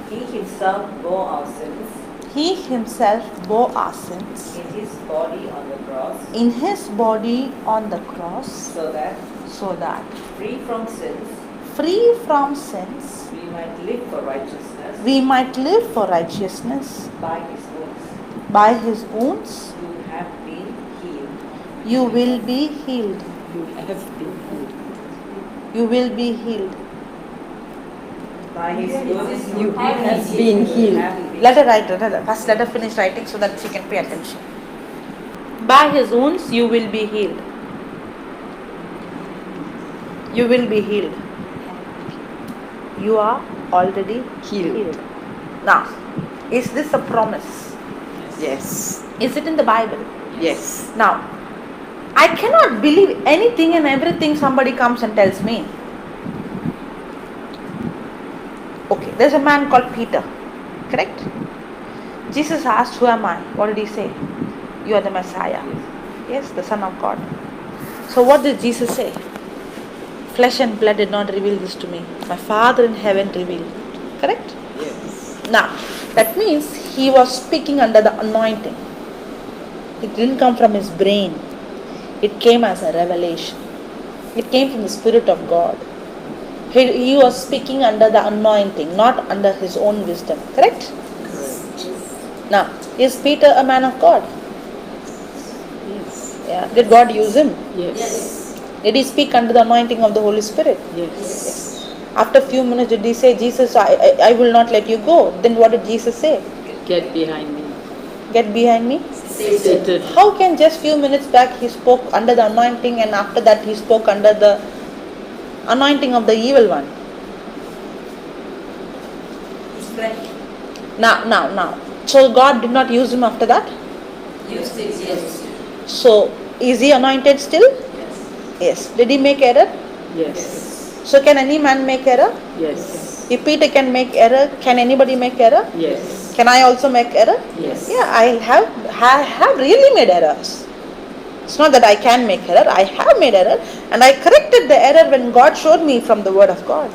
He himself bore our sins He himself bore our sins in his body on the cross, in his body on the cross, so that, so that free from sins, free from sins we might live for righteousness. we might live for righteousness. By his wounds By his wounds you have been healed. you will be healed. You have been healed. You will be healed. By his wounds You have been healed. Let her write. First let her finish writing so that she can pay attention. By his wounds you will be healed. You will be healed. You are already Healed. Now, is this a promise? Yes. Is it in the Bible? Yes. Now, I cannot believe anything and everything somebody comes and tells me. Okay, there's a man called Peter, correct? Jesus asked, who am I? What did he say? You are the Messiah. Yes, the Son of God. So what did Jesus say? Flesh and blood did not reveal this to me. My Father in heaven revealed it. Correct? Yes. Now, that means he was speaking under the anointing. It didn't come from his brain. It came as a revelation. It came from the Spirit of God. He was speaking under the anointing, not under his own wisdom. Correct? Correct. Now, is Peter a man of God? Yes. Yeah. Did God use him? Yes. Did he speak under the anointing of the Holy Spirit? Yes. After a few minutes, did he say, Jesus, I will not let you go? Then what did Jesus say? Get behind me. Get behind me? Satan. How can just few minutes back he spoke under the anointing and after that he spoke under the anointing of the evil one? It's flesh. Now. So God did not use him after that? Used it, yes. So is he anointed still? Yes. Did he make error? Yes. So can any man make error? Yes. If Peter can make error, can anybody make error? Yes. Can I also make error? Yes. Yeah, I have really made errors. It's not that I can make error, I have made error and I corrected the error when God showed me from the Word of God.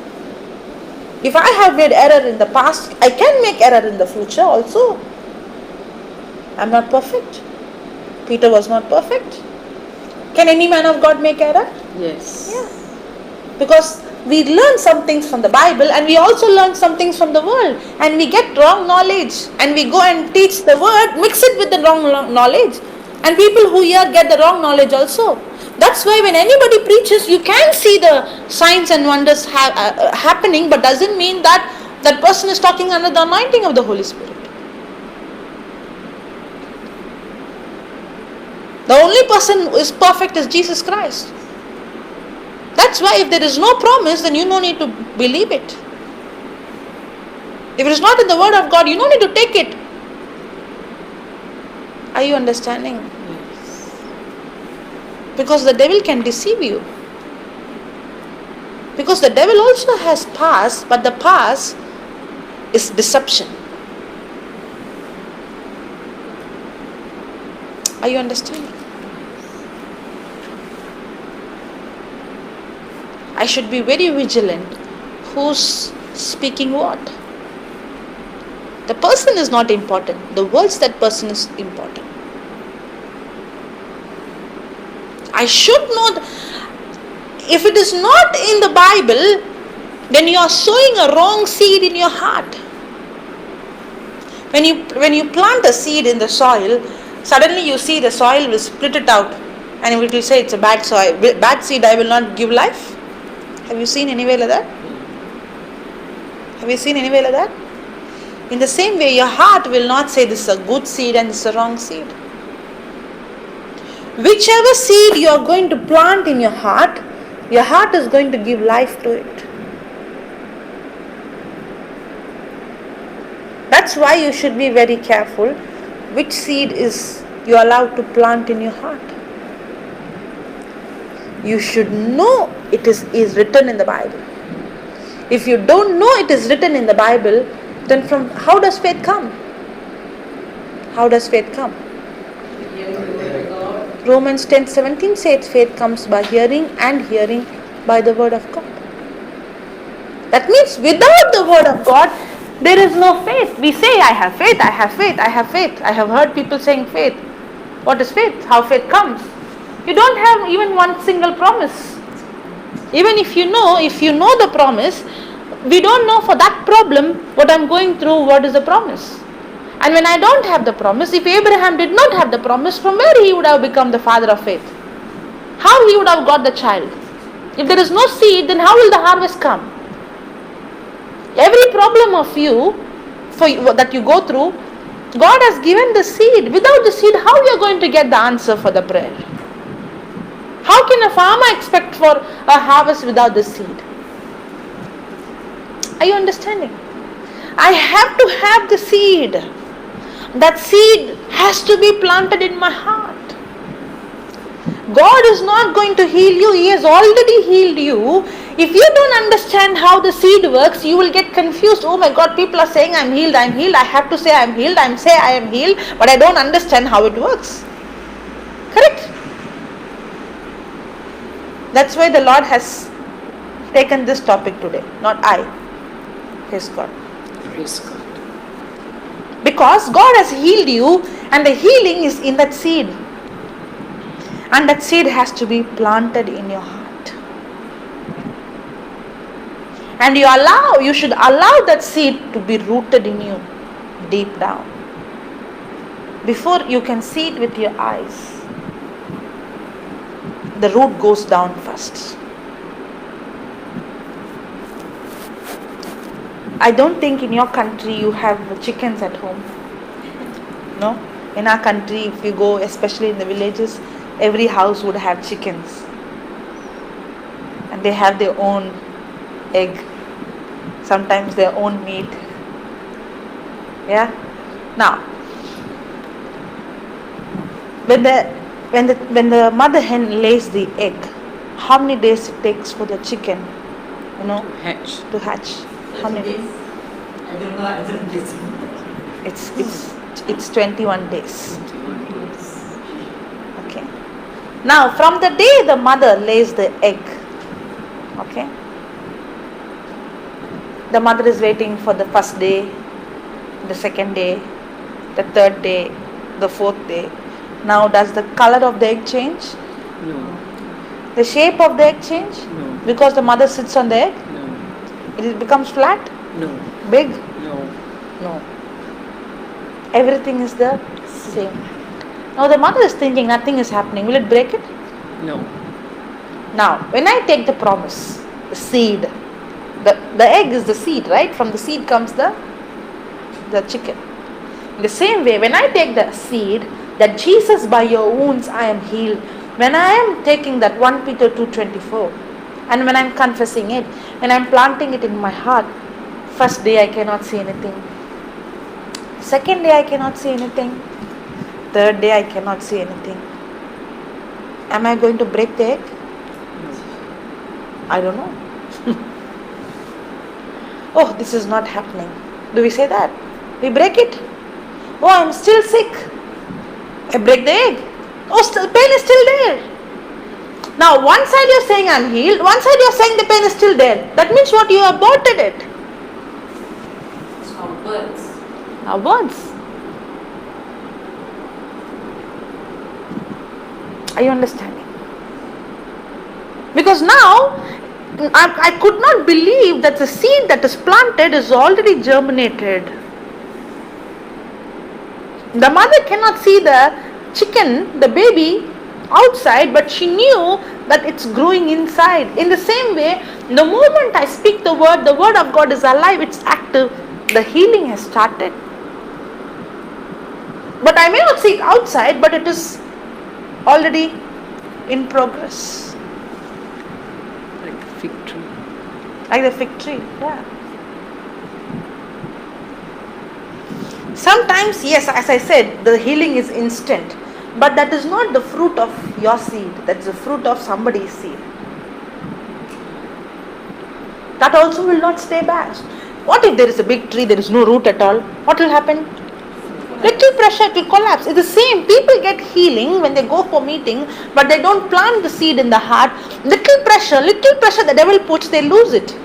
If I have made error in the past, I can make error in the future also. I'm not perfect. Peter was not perfect. Can any man of God make error? Yes. Yeah. Because we learn some things from the Bible and we also learn some things from the world and we get wrong knowledge and we go and teach the word, mix it with the wrong knowledge and people who hear get the wrong knowledge also. That's why when anybody preaches, you can see the signs and wonders happening, but doesn't mean that that person is talking under the anointing of the Holy Spirit. The only person who is perfect is Jesus Christ. That's why if there is no promise, then you no need to believe it. If it is not in the Word of God, you no need to take it. Are you understanding? Yes. Because the devil can deceive you. Because the devil also has past, but the past is deception. Are you understanding? I should be very vigilant. Who's speaking what? The person is not important. The words that person is important. I should know. If it is not in the Bible, then you are sowing a wrong seed in your heart. When you plant a seed in the soil, suddenly you see the soil will split it out and it will say it's a bad soil. Bad seed I will not give life. Have you seen anywhere like that? Have you seen anywhere like that? In the same way, your heart will not say this is a good seed and this is a wrong seed. Whichever seed you are going to plant in your heart is going to give life to it. That's why you should be very careful which seed is you allowed to plant in your heart. You should know it is written in the Bible. If you don't know it is written in the Bible, then from how does faith come? How does faith come? Romans 10:17 says faith comes by hearing and hearing by the word of God. That means without the word of God, there is no faith. We say, I have faith, I have faith, I have faith. I have heard people saying faith. What is faith? How faith comes? You don't have even one single promise. Even if you know the promise, we don't know for that problem what I'm going through, what is the promise. And when I don't have the promise, if Abraham did not have the promise, from where he would have become the father of faith? How he would have got the child? If there is no seed, then how will the harvest come? Every problem of that you go through, God has given the seed. Without the seed, how you are going to get the answer for the prayer? How can a farmer expect for a harvest without the seed? Are you understanding? I have to have the seed. That seed has to be planted in my heart. God is not going to heal you. He has already healed you. If you don't understand how the seed works, you will get confused. Oh my God, people are saying I'm healed, I'm healed. I have to say I'm healed. I say I am healed, but I don't understand how it works. Correct? That's why the Lord has taken this topic today, not I. Praise God. Praise God. Because God has healed you, and the healing is in that seed. And that seed has to be planted in your heart. And you should allow that seed to be rooted in you deep down. Before you can see it with your eyes, the root goes down first. I don't think in your country you have chickens at home. No? In our country, if you go, especially in the villages, every house would have chickens. And they have their own egg. Sometimes their own meat. Yeah? Now, when the mother hen lays the egg, how many days it takes for the chicken, to hatch? How many days? I don't know, I don't listen. It's 21 days. Okay. Now, from the day the mother lays the egg, okay, the mother is waiting for the first day, the second day, the third day, the fourth day. Now, does the color of the egg change? No. The shape of the egg change? No. Because the mother sits on the egg? No. It becomes flat? No. Big? No. No. Everything is the same. Now the mother is thinking nothing is happening. Will it break it? No. Now, when I take the promise, the seed, the egg is the seed, right? From the seed comes the chicken. In the same way, when I take the seed, that Jesus, by your wounds I am healed. When I am taking that 1 Peter 2:24, and when I am confessing it, when I am planting it in my heart, first day I cannot see anything. Second day I cannot see anything. Third day I cannot see anything. Am I going to break the egg? I don't know. Oh, this is not happening. Do we say that? We break it. Oh, I'm still sick. I break the egg. Oh, still, pain is still there. Now, one side you're saying I'm healed, one side you're saying the pain is still there. That means what? You aborted it. It's called words. Our words. Are you understanding? Because now, I could not believe that the seed that is planted is already germinated. The mother cannot see the chicken, the baby, outside, but she knew that it's growing inside. In the same way, the moment I speak the word of God is alive, it's active, the healing has started. But I may not see it outside, but it is already in progress. Like the fig tree. Like the fig tree, yeah. Sometimes, yes, as I said, the healing is instant. But that is not the fruit of your seed. That's the fruit of somebody's seed. That also will not stay back. What if there is a big tree, there is no root at all? What will happen? Little pressure, it will collapse. It's the same. People get healing when they go for meeting, but they don't plant the seed in the heart. Little pressure the devil puts, they lose it.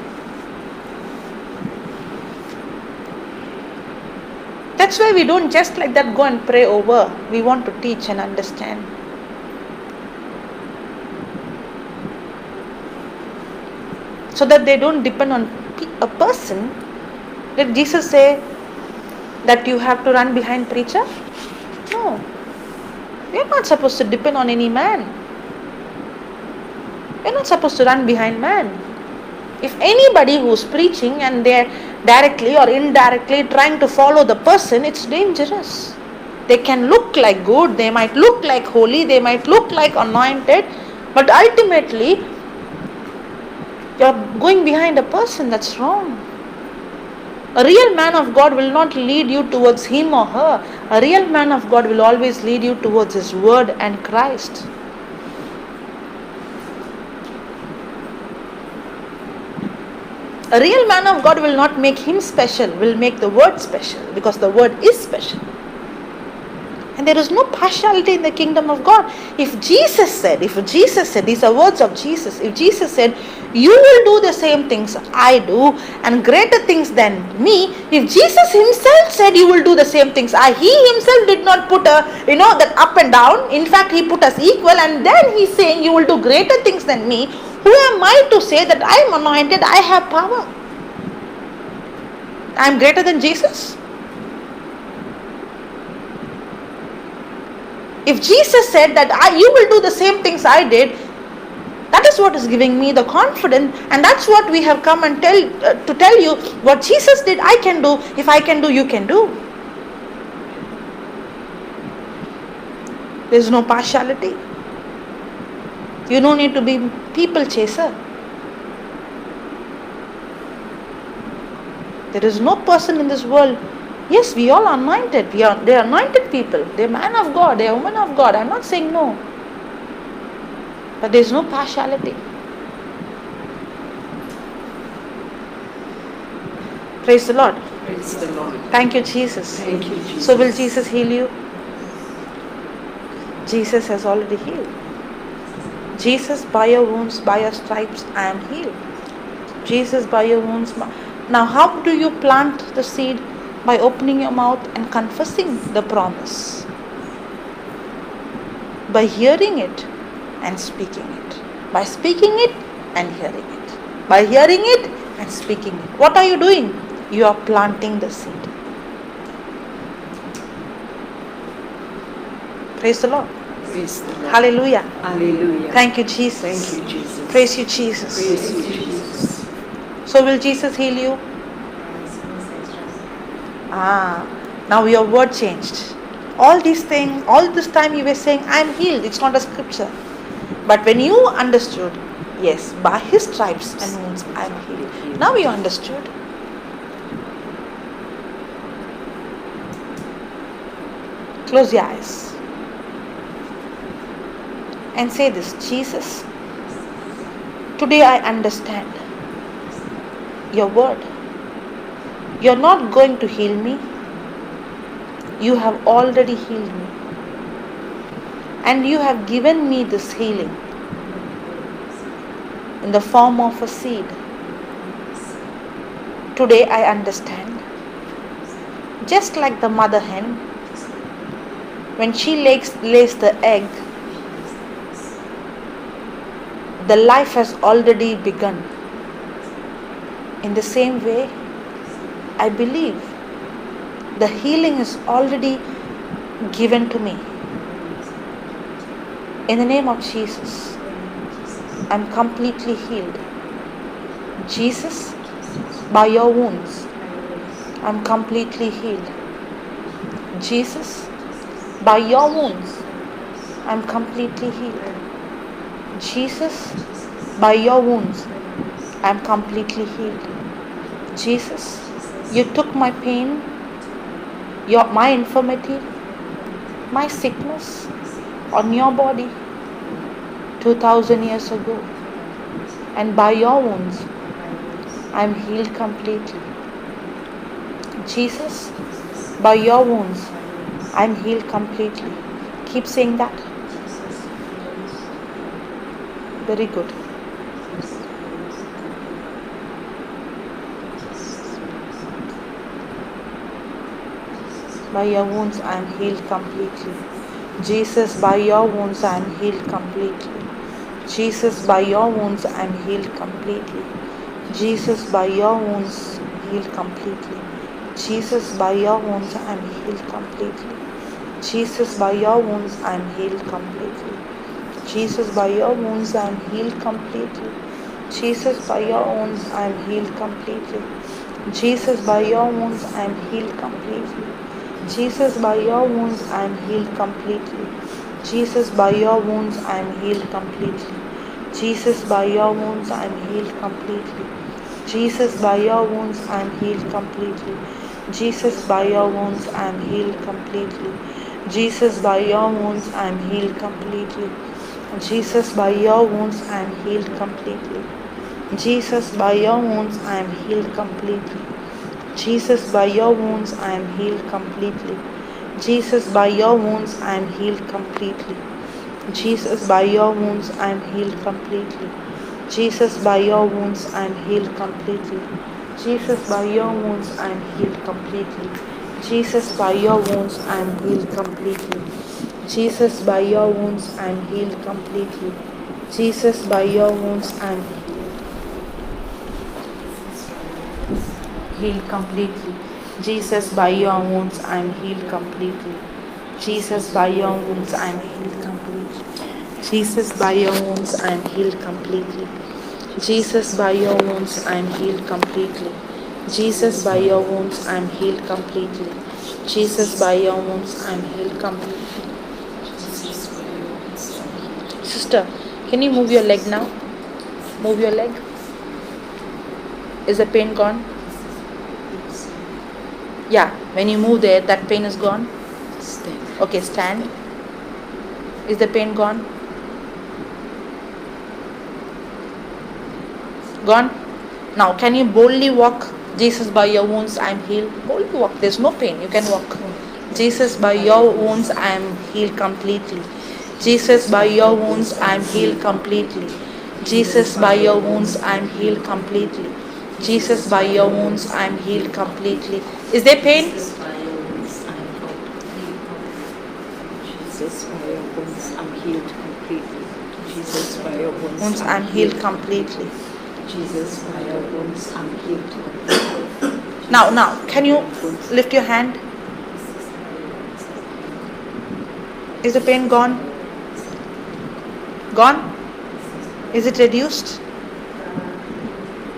That's why we don't just like that go and pray over. We want to teach and understand. So that they don't depend on a person. Did Jesus say that you have to run behind preacher? No. We are not supposed to depend on any man. We are not supposed to run behind man. If anybody who's preaching and they're directly or indirectly trying to follow the person, it's dangerous. They can look like good, they might look like holy, they might look like anointed, but ultimately you're going behind a person. That's wrong. A real man of God will not lead you towards him or her. A real man of God will always lead you towards his word and Christ. A real man of God will not make him special, will make the word special, because the word is special. And there is no partiality in the kingdom of God. If Jesus said, these are words of Jesus, if Jesus said, you will do the same things I do and greater things than me, if Jesus himself said you will do the same things he himself did not put that up and down. In fact, he put us equal, and then he's saying you will do greater things than me. Who am I to say that I am anointed, I have power? I am greater than Jesus? If Jesus said that you will do the same things I did, that is what is giving me the confidence, and that's what we have come and to tell you. What Jesus did, I can do. If I can do, you can do. There is no partiality. You don't need to be people chaser. There is no person in this world. Yes, we all are anointed. They are anointed people. They are man of God. They are woman of God. I am not saying no. But there is no partiality. Praise the Lord. Praise the Lord. Thank you, Jesus. Thank you, Jesus. So will Jesus heal you? Jesus has already healed. Jesus, by your wounds, by your stripes, I am healed. Jesus, by your wounds. Now, how do you plant the seed? By opening your mouth and confessing the promise. By hearing it and speaking it. By speaking it and hearing it. By hearing it and speaking it. What are you doing? You are planting the seed. Praise the Lord. Praise the Lord. Hallelujah. Hallelujah. Thank you, Jesus. Thank you, Jesus. Praise you, Jesus. Praise you, Jesus. So will Jesus heal you? Now your word changed. All these things, all this time you were saying, I am healed. It's not a scripture. But when you understood, yes, by his stripes and wounds I am healed. Now you understood. Close your eyes. And say this, Jesus, today I understand your word. You're not going to heal me. You have already healed me. And you have given me this healing in the form of a seed. Today I understand. Just like the mother hen, when she lays the egg, the life has already begun. In the same way, I believe the healing is already given to me. In the name of Jesus, I'm completely healed. Jesus, by your wounds, I'm completely healed. Jesus, by your wounds, I'm completely healed. Jesus, by your wounds, I'm completely healed. Jesus, you took my pain, my infirmity, my sickness on your body 2000 years ago, and by your wounds, I'm healed completely. Jesus, by your wounds, I'm healed completely. Keep saying that. Very good. By your wounds, I am healed completely. Jesus, by your wounds, I am healed completely. Jesus, by your wounds, I am healed completely. Jesus, by your wounds, healed completely. Jesus, by your wounds, I am healed completely. Jesus, by your wounds, I am healed completely. Jesus, by your wounds, I am healed completely. Jesus, by your wounds, I am healed completely. Jesus, by your wounds, I am healed completely. Jesus, by your wounds, I am healed completely. Jesus, by your wounds, I am healed completely. Jesus, by your wounds, I am healed completely. Jesus, by your wounds, I am healed completely. Jesus, by your wounds, I am healed completely. Jesus, by your wounds, I am healed completely. Jesus, by your wounds, I am healed completely. Jesus, by your wounds, I am healed completely. Jesus, by your wounds, I am healed completely. Jesus, by your wounds, I am healed completely. Jesus, by your wounds, I am healed completely. Jesus, by your wounds, I am healed completely. Jesus, by your wounds, I am healed completely. Jesus, by your wounds, I am healed completely. Jesus, by your wounds, I am healed completely. Jesus, by your wounds, I am healed completely. Jesus, by your wounds, I am healed completely. Jesus, by your wounds, I am healed completely. Jesus, by your wounds, I am healed completely. Jesus, by your wounds, I am healed completely. Jesus, by your wounds, I am healed completely. Jesus, by your wounds, I am healed completely. Sister, can you move your leg now? Move your leg. Is the pain gone? Yeah, when you move there, that pain is gone? Stand. Okay, stand. Is the pain gone? Gone? Now, can you boldly walk? Jesus, by your wounds, I am healed. Boldly walk. There's no pain. You can walk. Jesus, by your wounds, I am healed completely. Jesus, by your wounds, I am healed completely. Jesus, by your wounds, I am healed completely. Jesus, by your wounds, I am healed completely. Is there pain? Jesus, by your wounds, I'm healed. Jesus, by your wounds, I'm healed completely. Jesus, by your wounds, I'm healed completely. Jesus, by your wounds, I'm healed completely. Now, can you lift your hand? Is the pain gone? Gone? Is it reduced?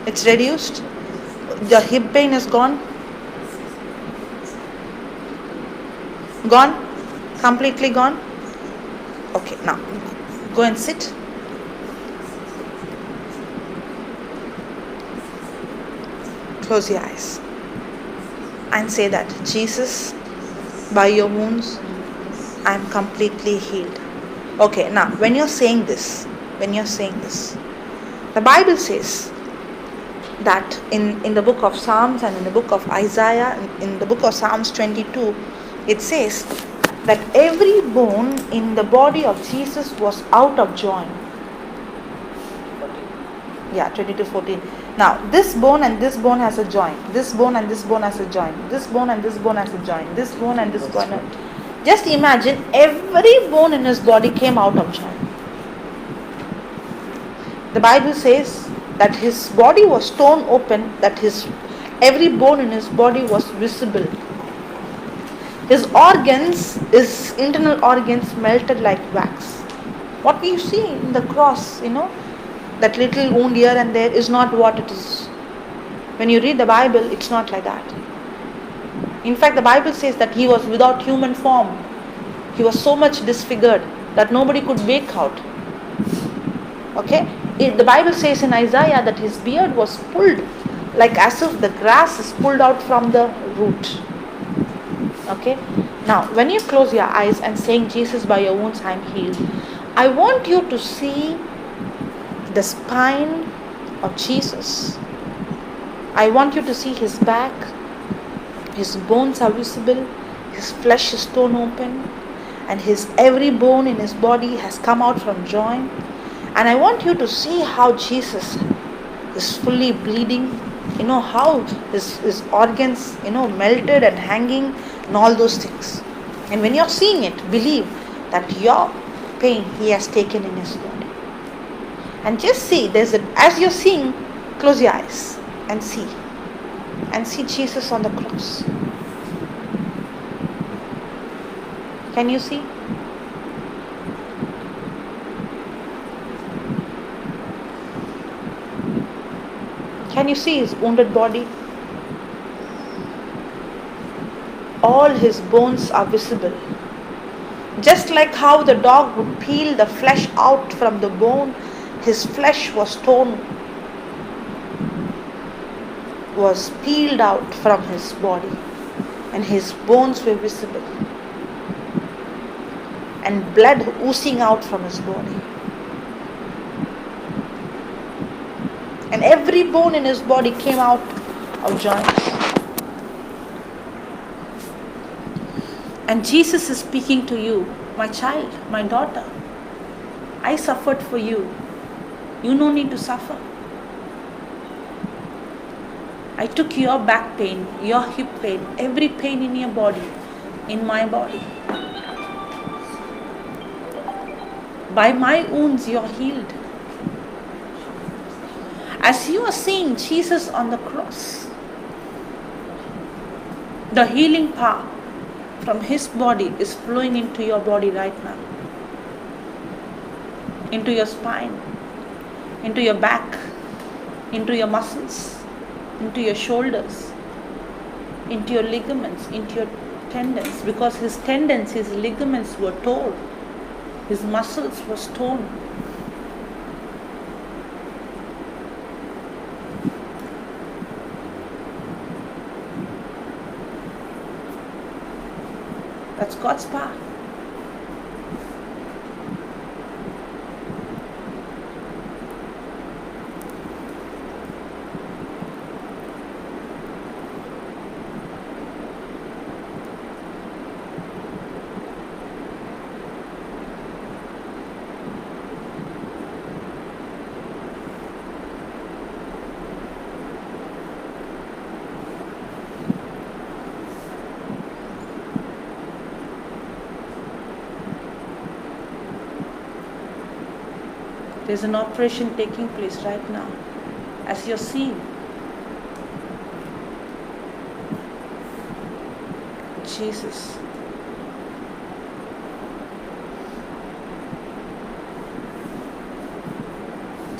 It's reduced? The hip pain is gone? Gone? Completely gone? Okay, now go and sit. Close your eyes and say that, Jesus, by your wounds, I am completely healed. Okay, now when you're saying this, the Bible says that in the book of Psalms and in the book of Isaiah, in the book of Psalms 22, it says that every bone in the body of Jesus was out of joint. Yeah, 22:14. Now, this bone and this bone has a joint. This bone and this bone has a joint. This bone and this bone has a joint. This bone and this bone. Just imagine every bone in his body came out of joint. The Bible says that his body was torn open, that every bone in his body was visible. His organs, his internal organs melted like wax. What we see in the cross, that little wound here and there is not what it is. When you read the Bible, it's not like that. In fact, the Bible says that he was without human form. He was so much disfigured that nobody could make out. Okay? The Bible says in Isaiah that his beard was pulled like as if the grass is pulled out from the root. Okay? Now, when you close your eyes and saying, Jesus, by your wounds I am healed, I want you to see the spine of Jesus. I want you to see his back. His bones are visible. His flesh is torn open. And his every bone in his body has come out from joint. And I want you to see how Jesus is fully bleeding. You know, how his organs, melted and hanging and all those things. And when you're seeing it, believe that your pain he has taken in his body. And just see, as you're seeing, close your eyes and see. And see Jesus on the cross. Can you see? Can you see his wounded body? All his bones are visible. Just like how the dog would peel the flesh out from the bone, his flesh was peeled out from his body, and his bones were visible, and blood oozing out from his body. And every bone in his body came out of joints. And Jesus is speaking to you, my child, my daughter. I suffered for you. You no need to suffer. I took your back pain, your hip pain, every pain in your body, in my body. By my wounds you are healed. As you are seeing Jesus on the cross, the healing power from his body is flowing into your body right now. Into your spine, into your back, into your muscles, into your shoulders, into your ligaments, into your tendons. Because his tendons, his ligaments were torn. His muscles was torn. That's God's power. There's an operation taking place right now, as you're seeing. Jesus.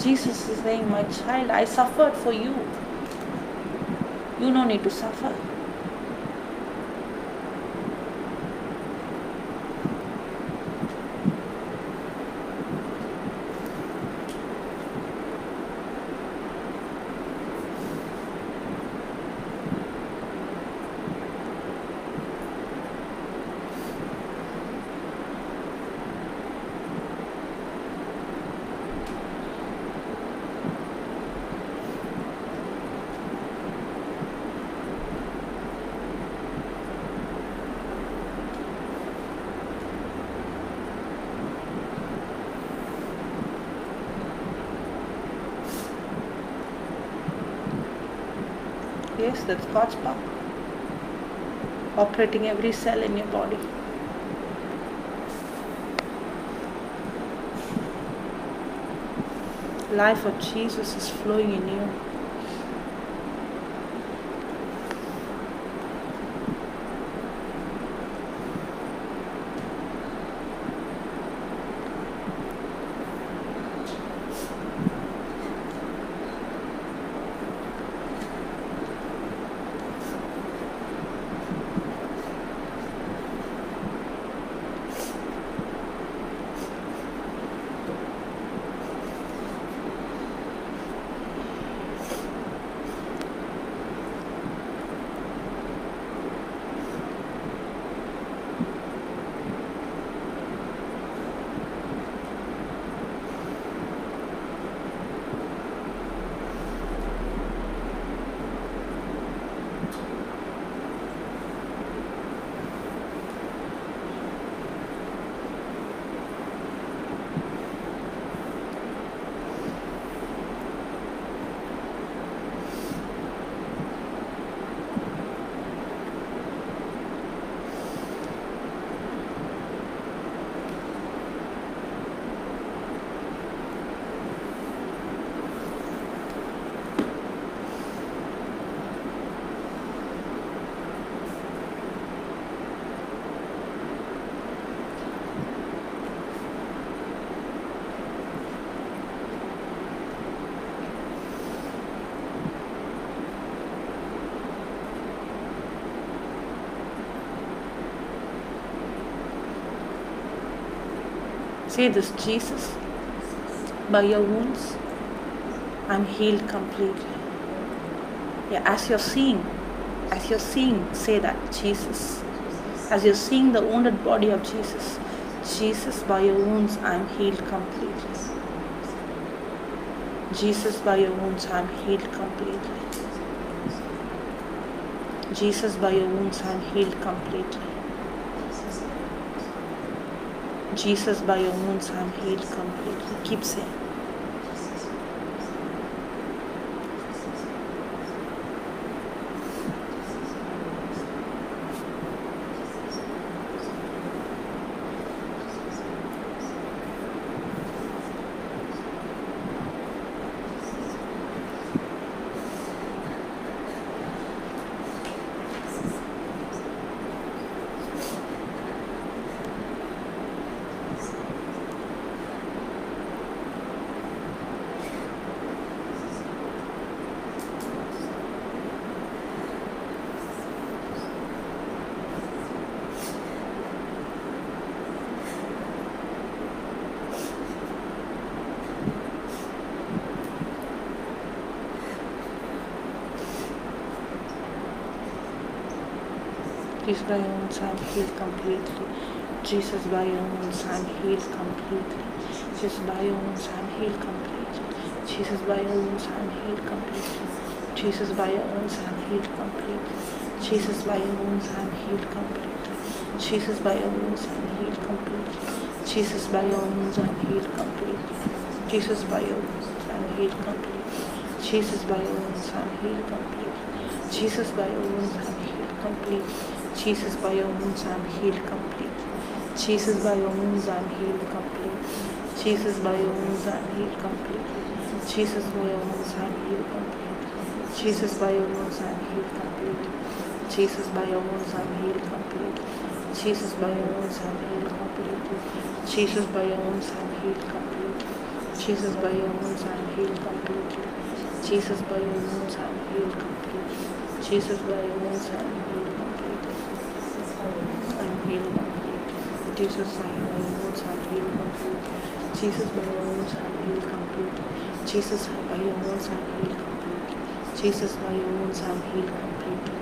Jesus is saying, my child, I suffered for you. You don't need to suffer. Yes, that's God's power. Operating every cell in your body. Life of Jesus is flowing in you. Say this, Jesus, by your wounds, I'm healed completely. Yeah, as you're seeing, say that, Jesus. As you're seeing the wounded body of Jesus, Jesus, by your wounds, I'm healed completely. Jesus, by your wounds, I'm healed completely. Jesus, by your wounds, I'm healed completely. Jesus, by your wounds, I'm healed completely. Keep saying. Jesus, by your wounds, I'm healed completely. Jesus, by your wounds, I'm healed completely. Jesus, by your wounds, I'm healed completely. Jesus, by your wounds, I'm healed completely. Jesus, by your wounds, I'm healed completely. Jesus, by your wounds, I'm healed completely. Jesus, by your wounds, I'm healed completely. Jesus, by your wounds, I'm healed completely. Jesus, by your wounds, I'm healed completely. Jesus, by your wounds, I'm healed completely. Jesus, by your wounds, I'm healed completely. Jesus, by your wounds, I'm healed completely. Jesus, by your wounds, I'm healed completely. Jesus, by your wounds, I'm healed completely. Jesus, by your wounds, I'm healed completely. Jesus, by your wounds, I'm healed completely. Jesus, by your wounds, I'm healed completely. Jesus, by your wounds, I'm healed completely. Jesus, by your wounds, I'm healed completely. Jesus, by your wounds, I'm healed completely. Jesus, by your wounds, I'm healed completely. Jesus, by your wounds, I'm healed completely. I'm healed completely. Jesus, by your wounds, I'm healed completely. Jesus, by your wounds, I'm healed completely. Jesus, by your wounds, I'm healed completely. Jesus, by your wounds, I'm healed completely.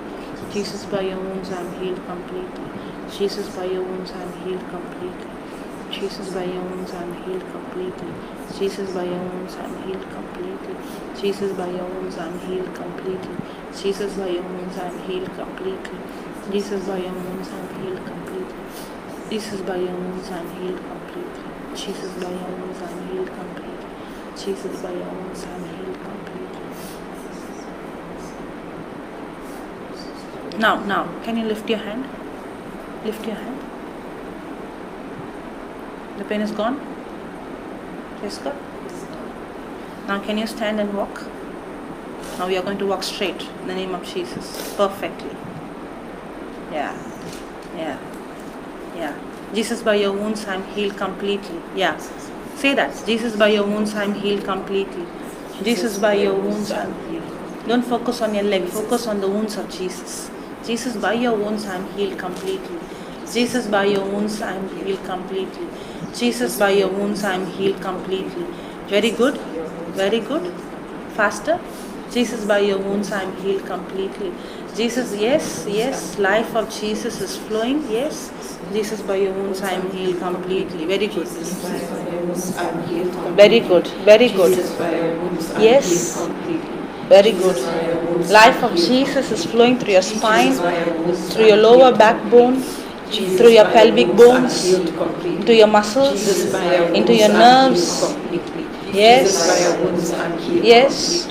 Jesus, by your wounds, I'm healed completely. Jesus, by your wounds, I'm healed completely. Jesus, by your wounds, I'm healed completely. Jesus, by your wounds, I'm healed completely. Jesus, by your wounds, I'm healed completely. Jesus, by your wounds, I'm healed completely. Jesus, by your wounds, I'm healed completely. Jesus, by your wounds, I'm healed completely. Jesus, by your wounds, I'm healed completely. Jesus, by your wounds, I'm healed completely. Now, can you lift your hand? Lift your hand. The pain is gone? Yes, God. Now can you stand and walk? Now we are going to walk straight in the name of Jesus. Perfectly. Yeah. Jesus, by your wounds I'm healed completely. Yeah. Say that. Jesus, by your wounds I'm healed completely. Jesus, by your wounds I'm healed. Don't focus on your leg. Focus on the wounds of Jesus. Jesus, by your wounds I'm healed completely. Jesus, by your wounds I'm healed completely. Jesus, by your wounds I'm healed completely. Very good. Very good. Faster. Jesus, by your wounds I'm healed completely. Jesus, yes. Life of Jesus is flowing. Yes. Jesus, by your wounds I am healed completely. Very good. Very good. Very good. Yes. Very good. Life of Jesus is flowing through your spine, through your lower backbone, through your pelvic bones, into your muscles, into your nerves. Yes. Yes.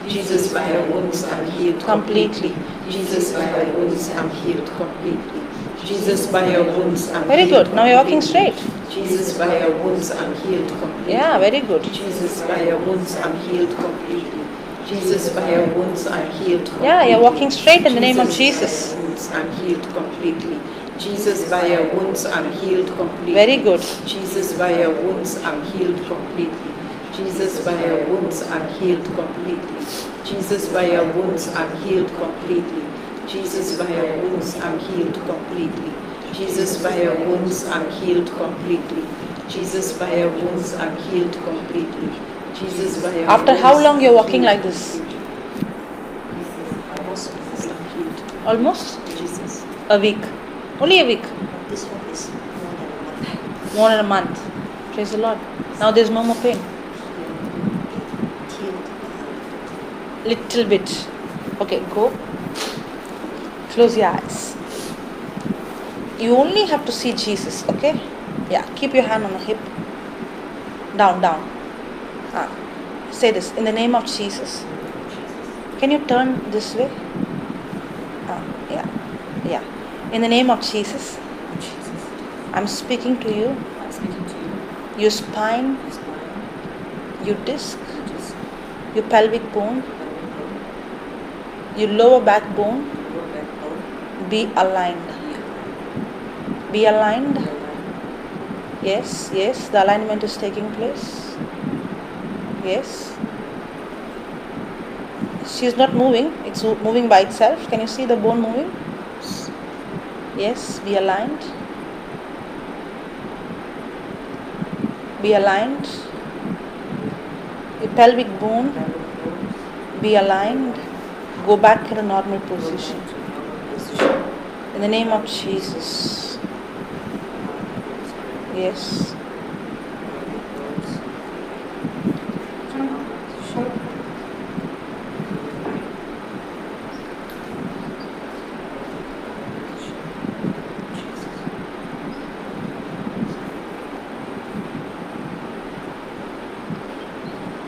Jesus, by your wounds I'm healed completely. Jesus, by your wounds I'm healed completely. Jesus, by your wounds I'm Very healed good. Now you're walking straight. Jesus, by your wounds I'm healed completely. Yeah, very good. Jesus, by your wounds I'm healed completely. Jesus, by your wounds I'm healed completely. Yeah, you're walking straight in the name of Jesus. By your wounds I'm healed completely. Jesus, by your wounds I'm healed completely. Very good. Jesus, by your wounds I'm healed completely. Jesus, by your wounds I'm healed completely. Jesus, by your wounds I'm healed completely. Jesus, by your wounds I'm healed completely. Jesus, by your wounds, I'm healed completely. Jesus, by your wounds, I'm healed completely. Jesus, by your After how wounds, long you're I'm walking healed like this? Almost completely. I'm healed. Almost Jesus. a week. Only a week. this one is More than a month. Praise the Lord. Now there's no more pain. Little bit. Okay, go. Close your eyes. You only have to see Jesus, okay? Yeah, keep your hand on the hip. Down, down. Say this, in the name of Jesus. Can you turn this way? Yeah, yeah. In the name of Jesus, I'm speaking to you. Your spine, your disc, your pelvic bone, your lower backbone, be aligned. Be aligned. Yes, yes, the alignment is taking place. Yes. She's not moving, it's moving by itself. Can you see the bone moving? Yes, be aligned. Be aligned. Your pelvic bone, be aligned. Go back in a normal position. In the name of Jesus. Yes.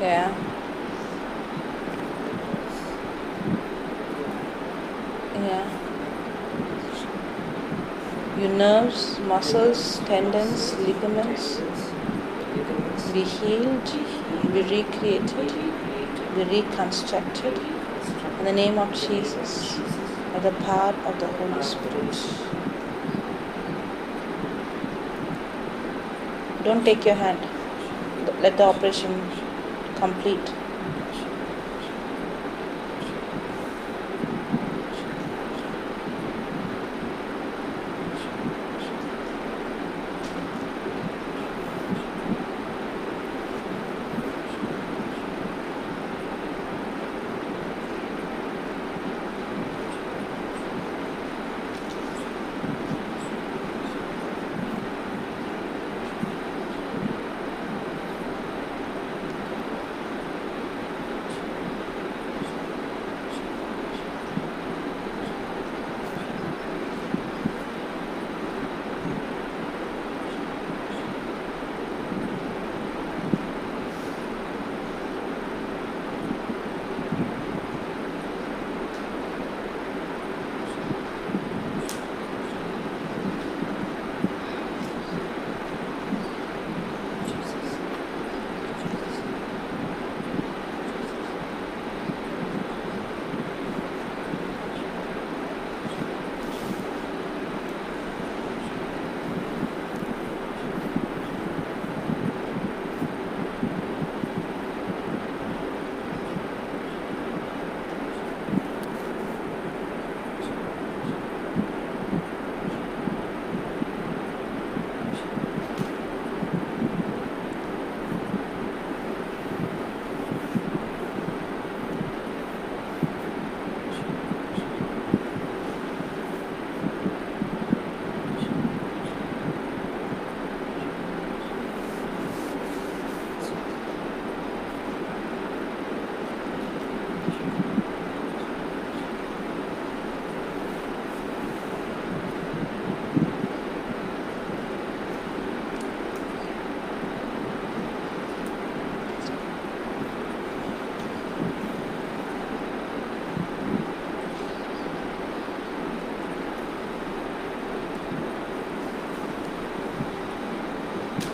Yeah. Yeah. Your nerves, muscles, tendons, ligaments be healed, be recreated, be reconstructed in the name of Jesus, by the power of the Holy Spirit. Don't take your hand. Let the operation complete.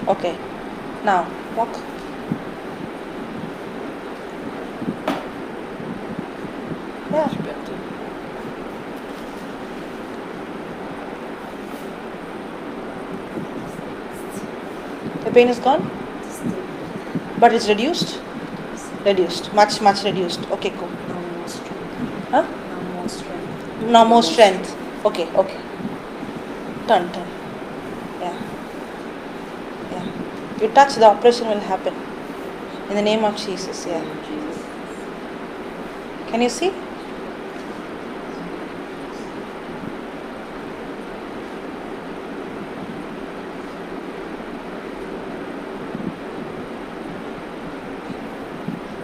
Okay. Now, walk. Yeah. The pain is gone? But it's reduced? Reduced. Much, much reduced. Okay, cool. Huh? No more strength. Okay, okay. Turn. Yeah. Yeah. You touch, the operation will happen. In the name of Jesus. Yeah. Can you see?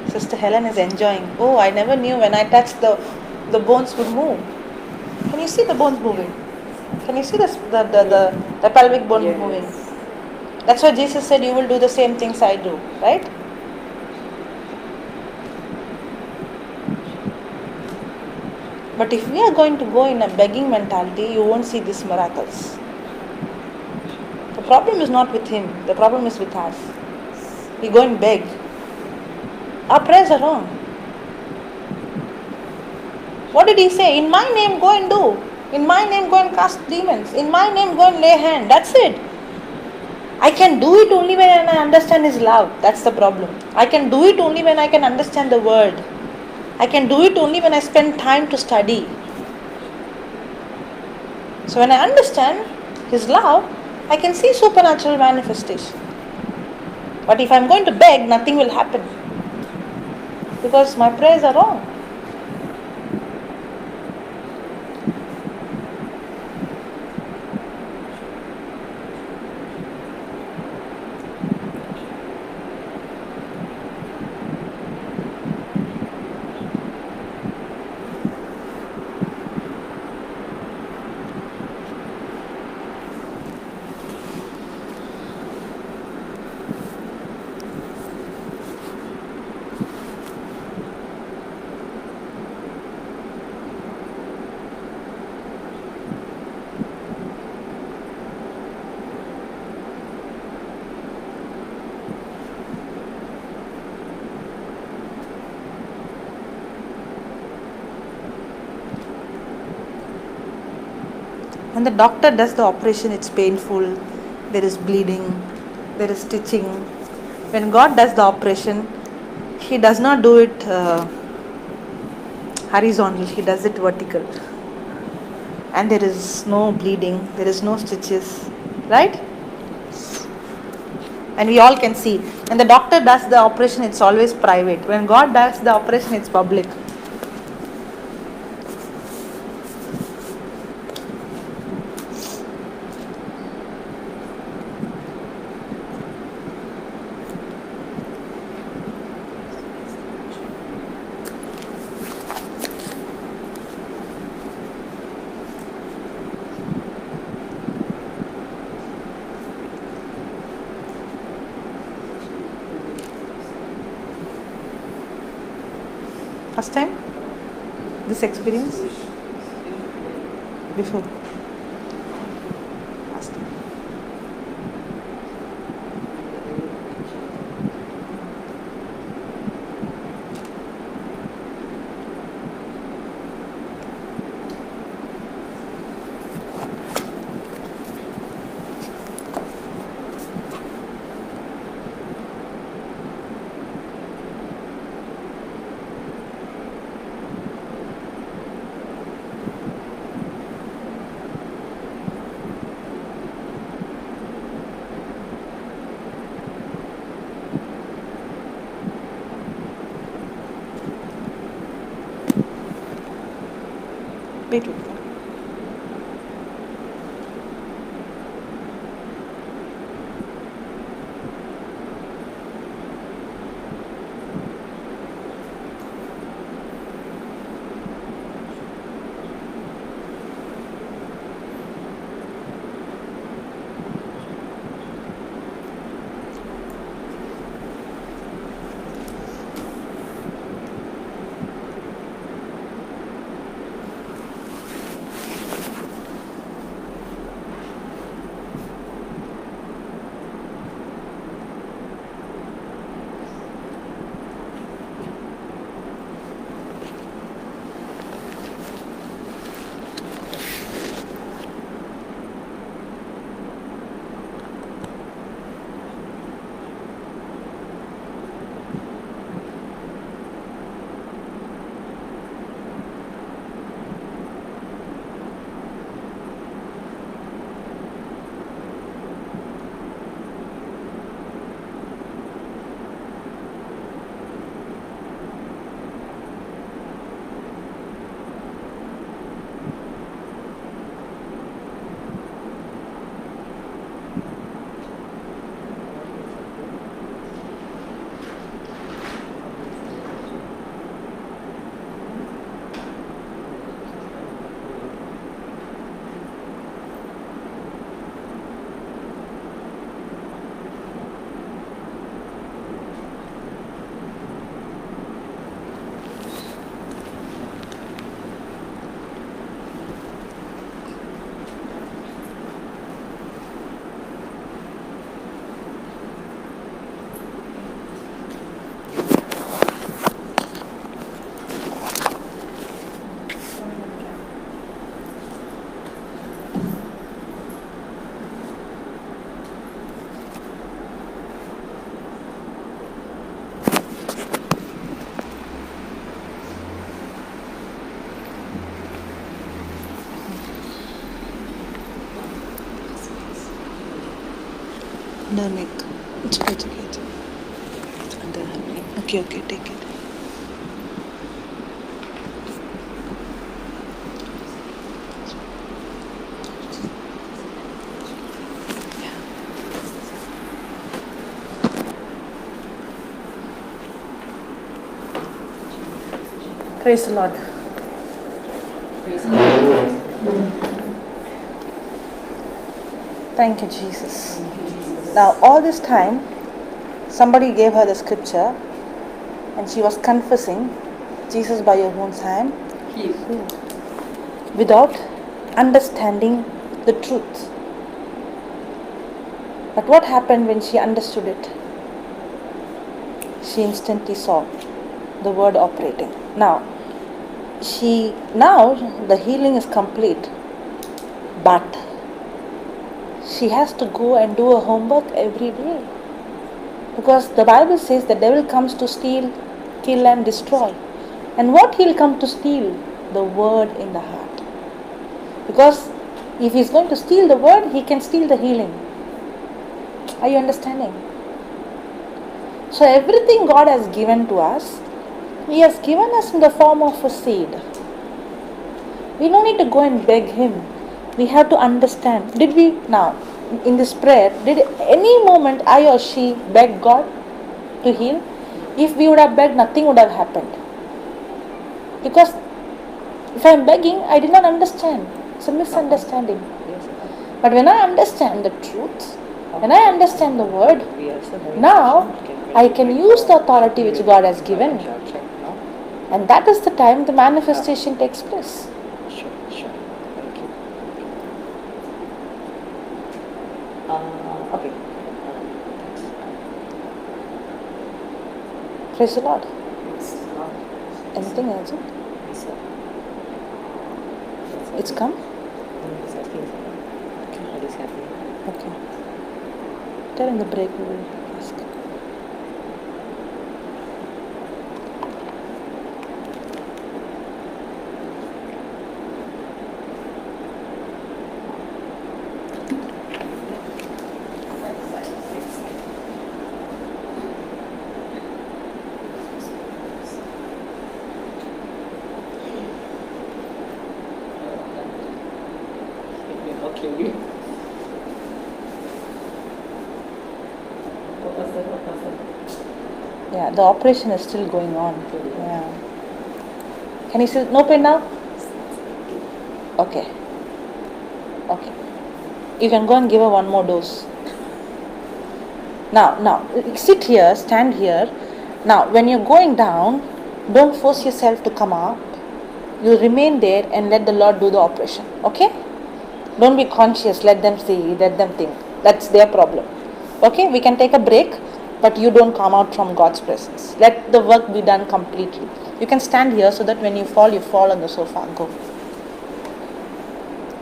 Sister Helen is enjoying. Oh, I never knew when I touched the bones would move. Can you see the bones moving? Can you see the pelvic bone moving? That's why Jesus said you will do the same things I do, right? But if we are going to go in a begging mentality, you won't see these miracles. The problem is not with him, the problem is with us. We go and beg. Our prayers are wrong. What did he say? In my name go and do. In my name go and cast demons. In my name go and lay hand. That's it. I can do it only when I understand his love. That's the problem. I can do it only when I can understand the word. I can do it only when I spend time to study. So when I understand his love, I can see supernatural manifestation. But if I'm going to beg, nothing will happen. Because my prayers are wrong. When the doctor does the operation, it's painful, there is bleeding, there is stitching. When God does the operation, he does not do it horizontal, he does it vertical. And there is no bleeding, there is no stitches, right? And we all can see. When the doctor does the operation, it's always private. When God does the operation, it's public. First time? This experience? Before? Last time. Wait. The neck. It's okay, it's okay. It's under her neck. Okay, take it. Praise the Lord. Thank you, Jesus. Now, all this time, somebody gave her the scripture and she was confessing, Jesus, by your wounds I am healed, without understanding the truth. But what happened when she understood it? She instantly saw the word operating. Now the healing is complete, but she has to go and do her homework every day, because the Bible says the devil comes to steal, kill and destroy. And what he'll come to steal? The word in the heart. Because if he's going to steal the word, he can steal the healing. Are you understanding? So everything God has given to us, He has given us in the form of a seed. We don't need to go and beg Him. We have to understand. Did we now, in this prayer, did any moment I or she beg God to heal? If we would have begged, nothing would have happened. Because if I am begging, I did not understand. It's a misunderstanding. But when I understand the truth, when I understand the word, now I can use the authority which God has given me. And that is the time the manifestation takes place. Sure. Thank you. Okay. Praise the Lord. It's not. Anything else? Yes, sir. It's come? It's asking. What is happening? Okay. During the break we will ask. Okay. What was that? Yeah, the operation is still going on. Yeah. Can you see? No pain now? Okay. You can go and give her one more dose. Now, sit here, stand here. Now, when you're going down, don't force yourself to come up. You remain there and let the Lord do the operation. Okay? Don't be conscious. Let them see. Let them think. That's their problem. Okay? We can take a break, but you don't come out from God's presence. Let the work be done completely. You can stand here so that when you fall on the sofa. Go.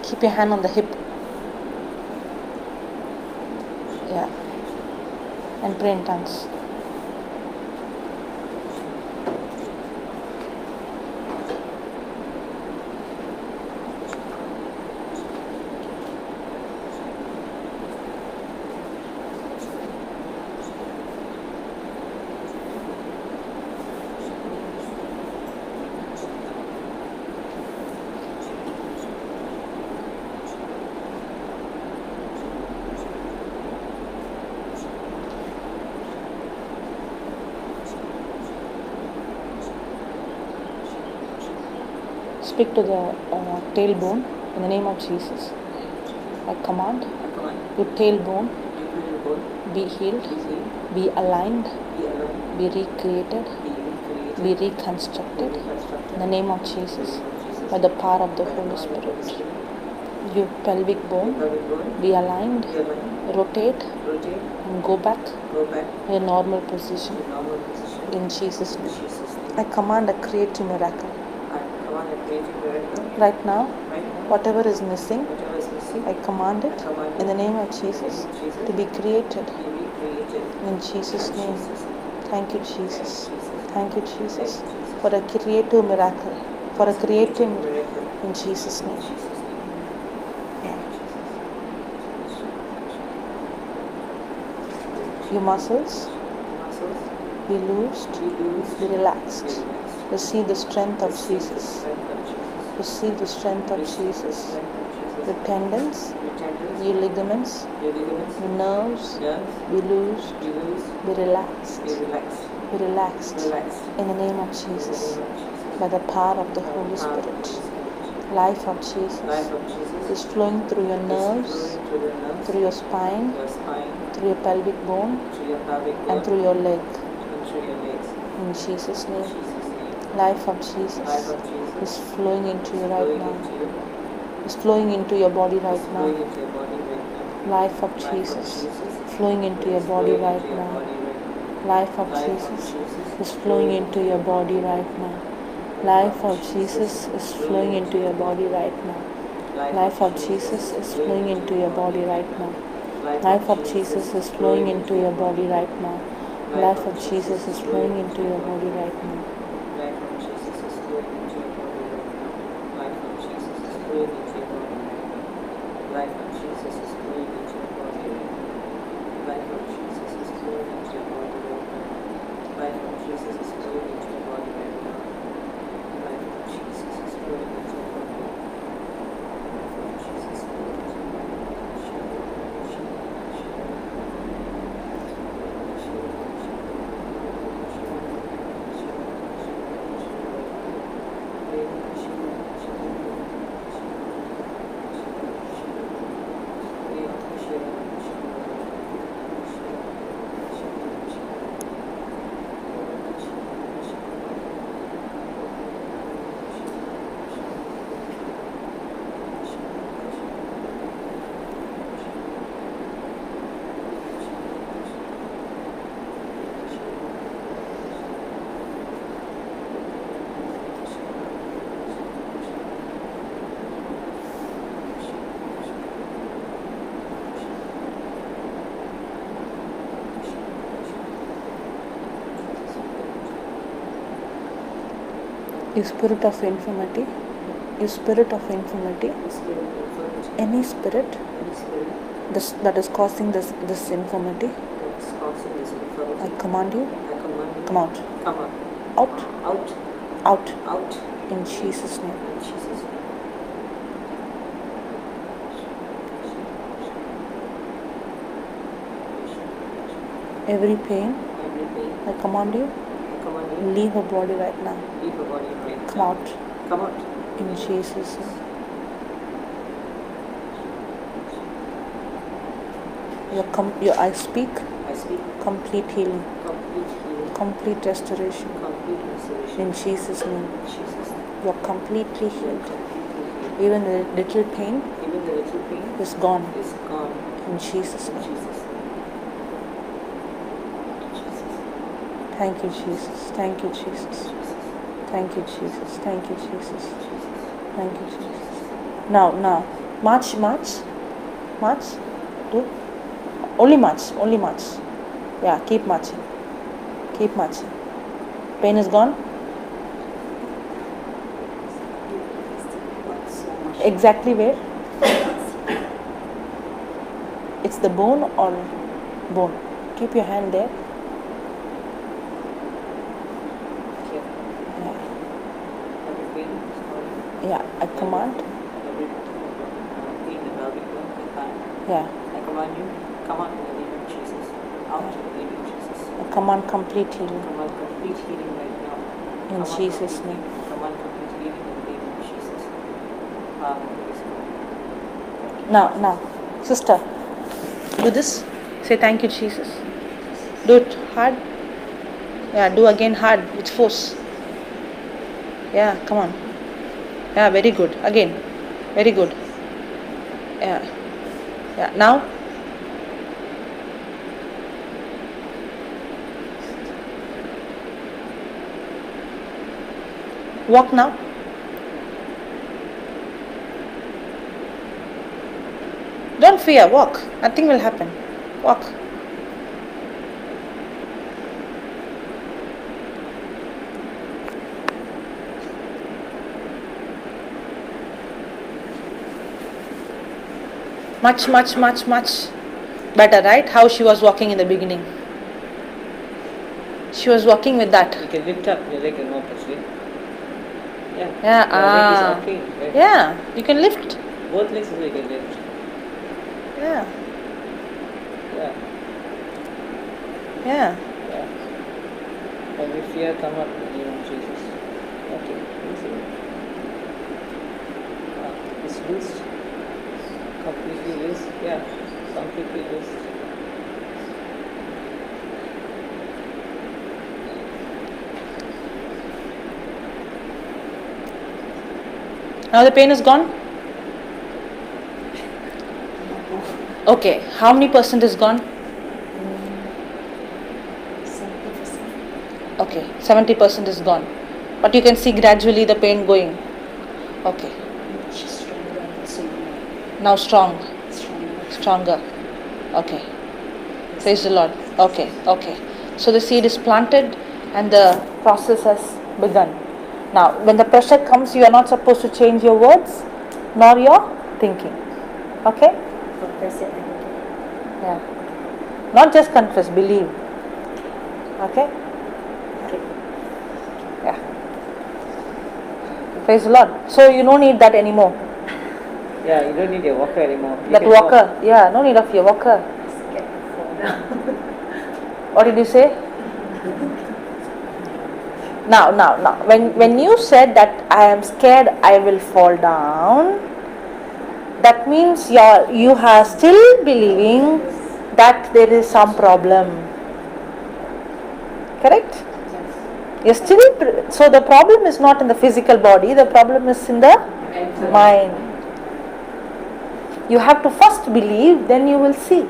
Keep your hand on the hip. Yeah. And pray in tongues. Speak to the tailbone in the name of Jesus. I command your tailbone be healed, be aligned, be recreated, be reconstructed in the name of Jesus by the power of the Holy Spirit. Your pelvic bone be aligned, rotate and go back to your normal position in Jesus' name. I command a creative miracle. Right now, whatever is missing, I command it in the name of Jesus to be created in Jesus' name. Thank you, Jesus. Thank you, Jesus, for a creative miracle, for a creative miracle in Jesus' name. Your muscles muscles be loosed, be loosed, be relaxed. be relaxed. Receive the strength of Receive the Jesus. strength of Jesus. Receive the strength of Receive the Jesus. strength of Jesus. Your tendons, Your tendons, your ligaments, your ligaments, your nerves nerves, be loosed, be loosed, be relaxed, be relaxed, be relaxed relaxed. in the name of In the Jesus, name of Jesus. by the power of the By Holy power of the Spirit. Holy Spirit. Life of Jesus Life of Jesus is flowing through your is nerves, flowing through the nerves, through your spine, your spine, through your pelvic bone, through your pelvic bone, and through your leg. and through your legs. In Jesus' In name, Jesus' name. life of Jesus Life of Jesus is flowing into you right flowing now. into you, Is flowing into your body is right flowing now. into your body right now. Life of Life of Jesus Jesus flowing into your is body flowing right into your now. body right now. Life of Life of Jesus Jesus is flowing into your body right now. Life of Jesus is flowing into your body right now. Life of Jesus is flowing into your body right now. Life of Jesus is flowing into your body right now. Life of Jesus is flowing into your body right now. Life of Jesus is flowing into your body right now. Life of Jesus is flowing into your body right now. Life of Jesus is flowing into your body right now. Life of Jesus is flowing into your body right now. Life of Jesus is flowing into your body right now. Life of Jesus is flowing into your body right now. Life of Jesus is flowing into your body. You spirit of infirmity, you spirit of infirmity, any spirit that is causing this infirmity, I command you, come out, out, out, out, in Jesus' name. in Jesus' name. Every pain, Every pain, I command you, I command you, leave her body right now. leave your body right Come now. out, Come out. in Jesus' name. I speak I speak complete healing, complete healing, complete restoration, complete restoration. in Jesus' name. In Jesus' name. You are completely healed. Completely healed. Even the little pain Even the little pain is gone, is gone. in Jesus' In name. Jesus' name. Jesus. Thank you, Jesus. Thank you, Jesus. Thank you, Jesus. Thank you, Jesus. Thank you, Jesus. Now, march. Do only march. Yeah, keep marching. Keep marching. Pain is gone. Exactly where? It's the bone or bone. Keep your hand there. Here. Yeah. Every pain is gone. Yeah, I command. Every pain in the pelvic bone, I command. Yeah, I command you, come out in the name of Jesus. Out in the name of Jesus. I command complete healing Command complete healing right now. in Command Jesus' complete name. healing. Command complete healing in the name of Jesus. Holy Spirit. Now, sister, do this. Say thank you, Jesus. Do it hard. Yeah, do again hard with force. Yeah, come on. Yeah, very good. Again, very good. Yeah, now. Walk now. Don't fear, walk. Nothing will happen. Walk. Much better, right? How she was walking in the beginning. She was walking with that. You can lift up your leg and walk actually. Yeah. Yeah, Your leg is okay. Right? Yeah, you can lift. Both legs also you can lift. Yeah, Yeah. yeah. Yeah. Every fear come up in the name of Jesus. Okay. Easy. It's loose. Completely loose. Yeah. Completely loose. Now the pain is gone? Okay, how many percent is gone? 70%. Okay, 70% is gone. But you can see gradually the pain going. Okay, She's stronger. So now strong, stronger. stronger. Okay, praise the Lord. Okay, okay. So the seed is planted and the process has begun. Now, when the pressure comes, you are not supposed to change your words nor your thinking. Okay? Confess it. Yeah. Not just confess, believe. Okay? Yeah. Praise the Lord. So you don't need that anymore. Yeah, you don't need your walker anymore. You That can walker. walk. Yeah, no need of your walker. Scared to fall down. What did you say? Now. When you said that I am scared I will fall down, that means you are still believing that there is some problem. Correct? You're still so the problem is not in the physical body, the problem is in the mind. You have to first believe, then you will see.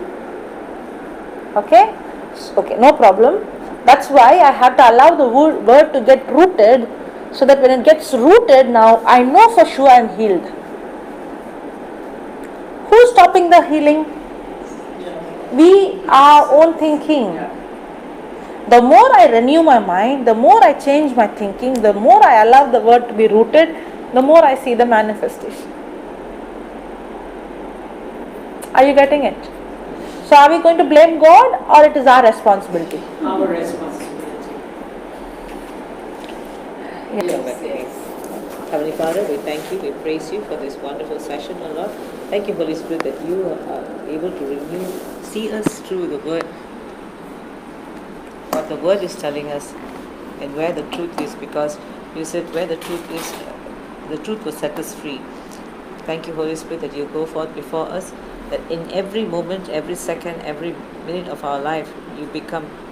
Okay? Okay, no problem. That's why I have to allow the word to get rooted, so that when it gets rooted, now I know for sure I'm healed. Who's stopping the healing? We, our own thinking. The more I renew my mind, the more I change my thinking, the more I allow the word to be rooted, the more I see the manifestation. Are you getting it? So are we going to blame God, or it is our responsibility? Our responsibility. Yes. Heavenly Father, we thank you, we praise you for this wonderful session, O Lord. Thank you, Holy Spirit, that you are able to renew, see us through the word, what the word is telling us, and where the truth is, because you said where the truth is, the truth will set us free. Thank you, Holy Spirit, that you go forth before us, that in every moment, every second, every minute of our life,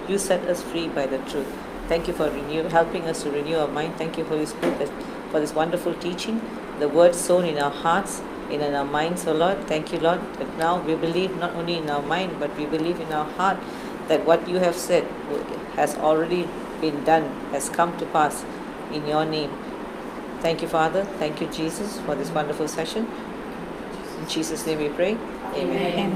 you set us free by the truth. Thank you for helping us to renew our mind. Thank you, Holy Spirit, for this wonderful teaching, the word sown in our hearts, in our minds, O Lord. Thank you, Lord, that now we believe not only in our mind, but we believe in our heart that what you have said has already been done, has come to pass in your name. Thank you, Father. Thank you, Jesus, for this wonderful session. In Jesus' name we pray. Amen.